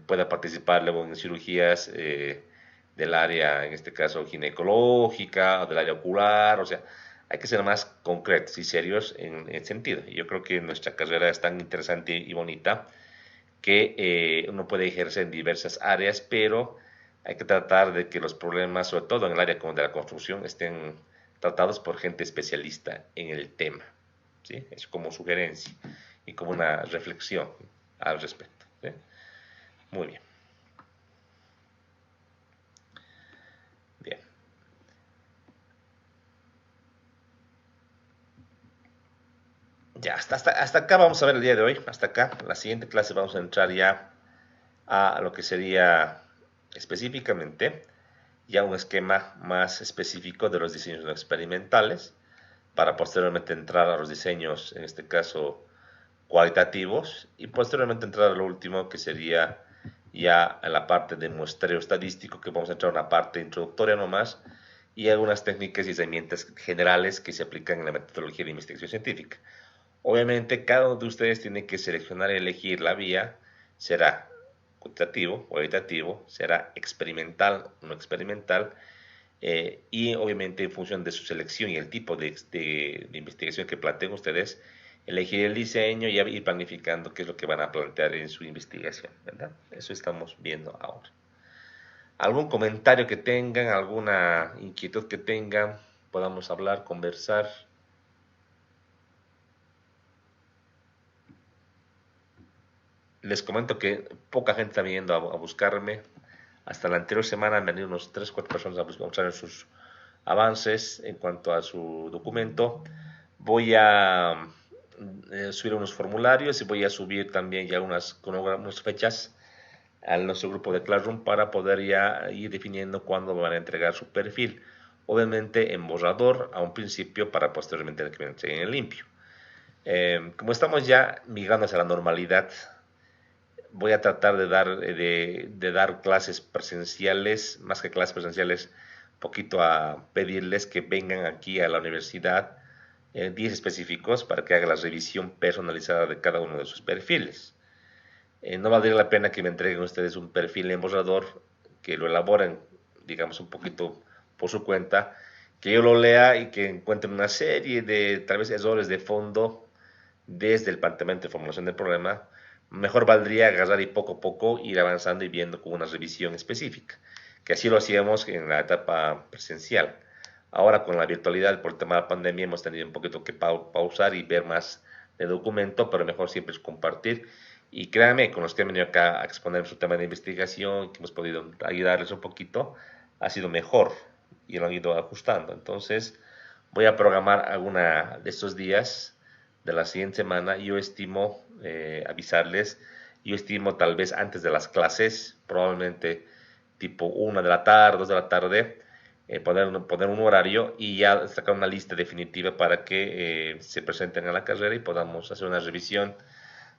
pueda participar luego en cirugías del área, en este caso ginecológica, o del área ocular. O sea, hay que ser más concretos y serios en ese sentido. Y yo creo que nuestra carrera es tan interesante y bonita que uno puede ejercer en diversas áreas, pero hay que tratar de que los problemas, sobre todo en el área como de la construcción, estén tratados por gente especialista en el tema. ¿Sí? Es como sugerencia y como una reflexión al respecto. ¿Sí? Muy bien. Bien. Ya, hasta acá vamos a ver el día de hoy. Hasta acá. La siguiente clase vamos a entrar ya a lo que sería específicamente ya un esquema más específico de los diseños no experimentales, para posteriormente entrar a los diseños, en este caso cualitativos, y posteriormente entrar a lo último, que sería ya en la parte de muestreo estadístico, que vamos a entrar a una parte introductoria nomás, y algunas técnicas y herramientas generales que se aplican en la metodología de investigación científica. Obviamente, cada uno de ustedes tiene que seleccionar y elegir la vía. Será cuantitativo o cualitativo, será experimental o no experimental, y obviamente en función de su selección y el tipo de investigación que planteen ustedes, elegir el diseño y ir planificando qué es lo que van a plantear en su investigación, ¿verdad? Eso estamos viendo ahora. ¿Algún comentario que tengan, alguna inquietud que tengan, podamos hablar, conversar? Les comento que poca gente está viniendo a buscarme. Hasta la anterior semana han venido unos 3 4 personas a mostrar sus avances en cuanto a su documento. Voy a subir unos formularios y voy a subir también ya unas fechas a nuestro grupo de Classroom para poder ya ir definiendo cuándo van a entregar su perfil. Obviamente en borrador a un principio para posteriormente que me entreguen en limpio. Como estamos ya migrando hacia la normalidad, voy a tratar de dar clases presenciales, más que clases presenciales, poquito a pedirles que vengan aquí a la universidad, 10 específicos, para que haga la revisión personalizada de cada uno de sus perfiles. No valdría la pena que me entreguen ustedes un perfil en borrador, que lo elaboren, digamos, un poquito por su cuenta, que yo lo lea y que encuentren una serie de tal vez errores de fondo desde el planteamiento de formulación del problema. Mejor valdría agarrar y poco a poco ir avanzando y viendo con una revisión específica, que así lo hacíamos en la etapa presencial. Ahora con la virtualidad por el tema de la pandemia hemos tenido un poquito que pausar y ver más de documento, pero mejor siempre es compartir. Y créanme, con los que han venido acá a exponer su tema de investigación, que hemos podido ayudarles un poquito, ha sido mejor y lo han ido ajustando. Entonces, voy a programar alguna de estos días de la siguiente semana. Yo estimo avisarles, yo estimo tal vez antes de las clases, probablemente tipo 1 de la tarde, 2 de la tarde, poner un horario y ya sacar una lista definitiva para que se presenten a la carrera y podamos hacer una revisión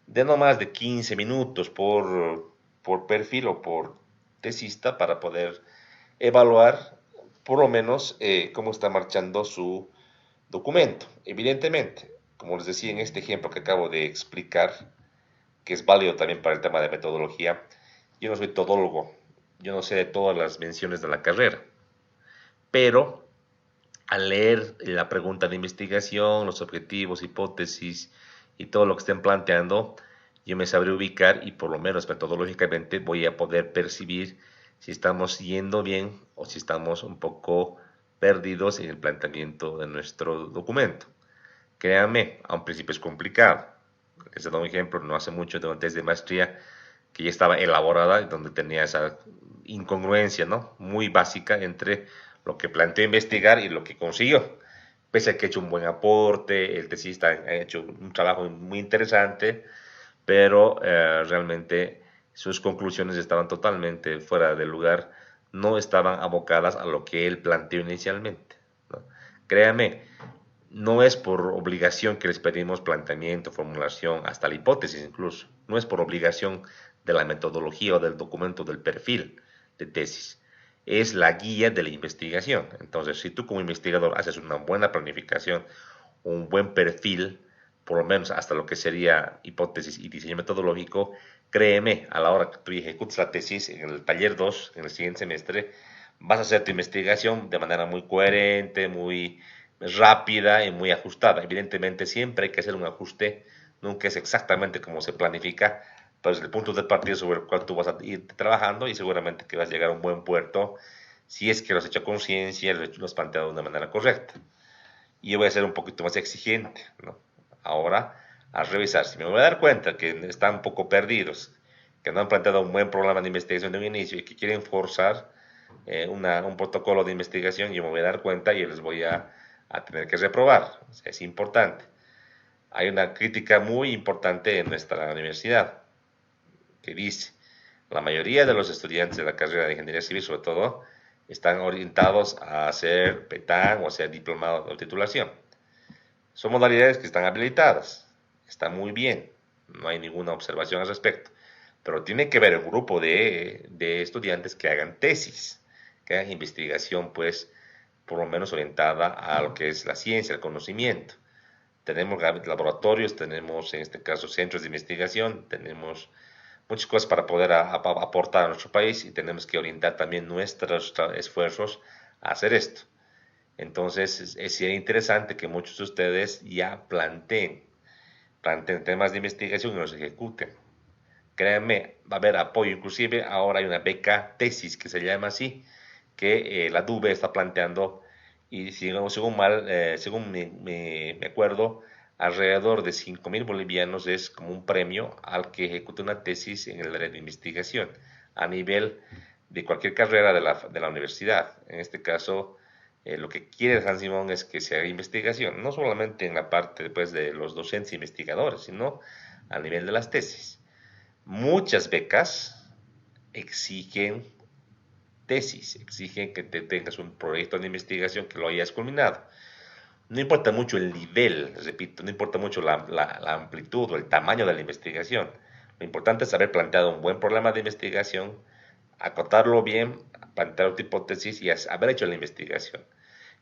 de no más de 15 minutos por perfil o por tesista para poder evaluar por lo menos cómo está marchando su documento. Evidentemente, como les decía en este ejemplo que acabo de explicar, que es válido también para el tema de metodología, yo no soy todólogo, yo no sé de todas las menciones de la carrera, pero al leer la pregunta de investigación, los objetivos, hipótesis y todo lo que estén planteando, yo me sabré ubicar y por lo menos metodológicamente voy a poder percibir si estamos yendo bien o si estamos un poco perdidos en el planteamiento de nuestro documento. Créanme, a un principio es complicado. Les he dado un ejemplo, no hace mucho de una tesis de maestría que ya estaba elaborada, donde tenía esa incongruencia, ¿no? Muy básica entre lo que planteó investigar y lo que consiguió. Pese a que ha hecho un buen aporte, el tesista ha hecho un trabajo muy interesante, pero realmente sus conclusiones estaban totalmente fuera de lugar, no estaban abocadas a lo que él planteó inicialmente, ¿no? Créame, no es por obligación que les pedimos planteamiento, formulación, hasta la hipótesis incluso. No es por obligación de la metodología o del documento del perfil de tesis. Es la guía de la investigación. Entonces, si tú como investigador haces una buena planificación, un buen perfil, por lo menos hasta lo que sería hipótesis y diseño metodológico, créeme, a la hora que tú ejecutes la tesis en el taller 2, en el siguiente semestre, vas a hacer tu investigación de manera muy coherente, muy rápida y muy ajustada. Evidentemente siempre hay que hacer un ajuste, nunca es exactamente como se planifica, pero es el punto de partida sobre el cual tú vas a ir trabajando y seguramente que vas a llegar a un buen puerto si es que lo has hecho a conciencia, lo has planteado de una manera correcta. Y yo voy a ser un poquito más exigente, ¿no? Ahora, a revisar, si me voy a dar cuenta que están un poco perdidos, que no han planteado un buen programa de investigación de un inicio y que quieren forzar un protocolo de investigación, yo me voy a dar cuenta y les voy a tener que reprobar. O sea, es importante. Hay una crítica muy importante en nuestra universidad que dice, la mayoría de los estudiantes de la carrera de Ingeniería Civil, sobre todo, están orientados a hacer PETAN o a ser diplomado de titulación. Son modalidades que están habilitadas, está muy bien, no hay ninguna observación al respecto, pero tiene que haber un grupo de estudiantes que hagan tesis, que hagan investigación, pues, por lo menos orientada a lo que es la ciencia, el conocimiento. Tenemos laboratorios, tenemos en este caso centros de investigación, tenemos muchas cosas para poder aportar a nuestro país y tenemos que orientar también nuestros esfuerzos a hacer esto. Entonces, sería interesante que muchos de ustedes ya planteen temas de investigación y los ejecuten. Créanme, va a haber apoyo, inclusive ahora hay una beca tesis que se llama así, que la DUBE está planteando y según me acuerdo, alrededor de 5.000 bolivianos es como un premio al que ejecute una tesis en el área de investigación a nivel de cualquier carrera de la universidad. En este caso, lo que quiere San Simón es que se haga investigación, no solamente en la parte después de los docentes e investigadores, sino a nivel de las tesis. Muchas becas exigen tesis, exigen que te tengas un proyecto de investigación que lo hayas culminado. No importa mucho el nivel, repito, no importa mucho la amplitud o el tamaño de la investigación. Lo importante es haber planteado un buen problema de investigación, acotarlo bien, plantear tu hipótesis y haber hecho la investigación.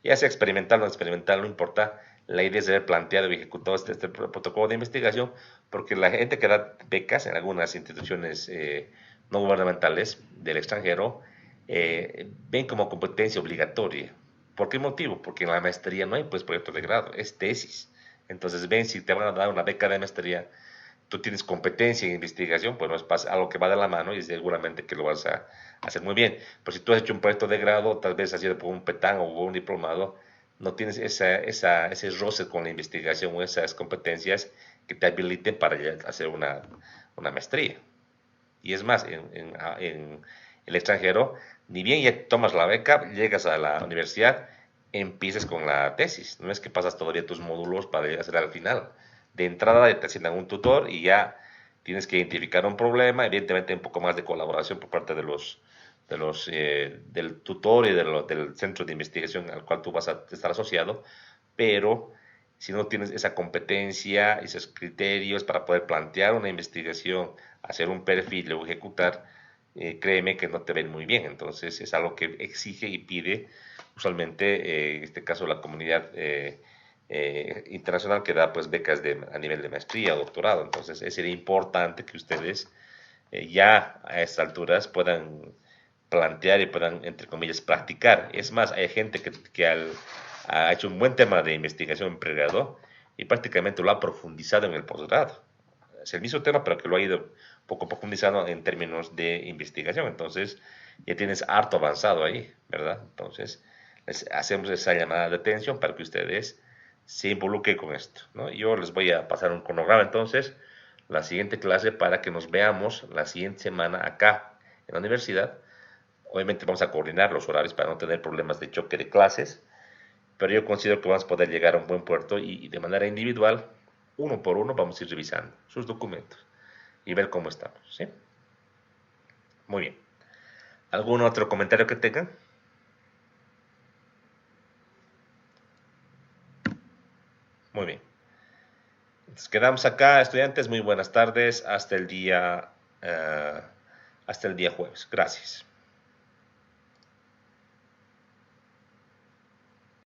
Ya sea experimental o no experimental, no importa. La idea es haber planteado y ejecutado este protocolo de investigación, porque la gente que da becas en algunas instituciones no gubernamentales del extranjero ven como competencia obligatoria. ¿Por qué motivo? Porque en la maestría no hay pues proyecto de grado, es tesis. Entonces ven, si te van a dar una beca de maestría, tú tienes competencia en investigación, pues no es algo que va de la mano y seguramente que lo vas a hacer muy bien. Pero si tú has hecho un proyecto de grado, tal vez has sido por un petán o un diplomado, no tienes ese roce con la investigación o esas competencias que te habiliten para hacer una maestría. Y es más, en el extranjero, ni bien ya tomas la beca, llegas a la universidad, empieces con la tesis. No es que pasas todavía tus módulos para hacer al final. De entrada te asignan un tutor y ya tienes que identificar un problema, evidentemente un poco más de colaboración por parte del tutor y del centro de investigación al cual tú vas a estar asociado, pero si no tienes esa competencia, esos criterios para poder plantear una investigación, hacer un perfil o ejecutar, créeme que no te ven muy bien. Entonces es algo que exige y pide usualmente, en este caso, la comunidad internacional que da pues becas a nivel de maestría o doctorado. Entonces sería importante que ustedes ya a estas alturas puedan plantear y puedan, entre comillas, practicar. Es más, hay gente que ha hecho un buen tema de investigación en pregrado y prácticamente lo ha profundizado en el posgrado. Es el mismo tema, pero que lo ha ido poco profundizando en términos de investigación. Entonces, ya tienes harto avanzado ahí, ¿verdad? Entonces, hacemos esa llamada de atención para que ustedes se involucren con esto, ¿no? Yo les voy a pasar un cronograma entonces, la siguiente clase para que nos veamos la siguiente semana acá en la universidad. Obviamente vamos a coordinar los horarios para no tener problemas de choque de clases, pero yo considero que vamos a poder llegar a un buen puerto y de manera individual, uno por uno, vamos a ir revisando sus documentos y ver cómo estamos, ¿sí? Muy bien. ¿Algún otro comentario que tengan? Muy bien. Entonces quedamos acá, estudiantes. Muy buenas tardes. Hasta el día jueves. Gracias.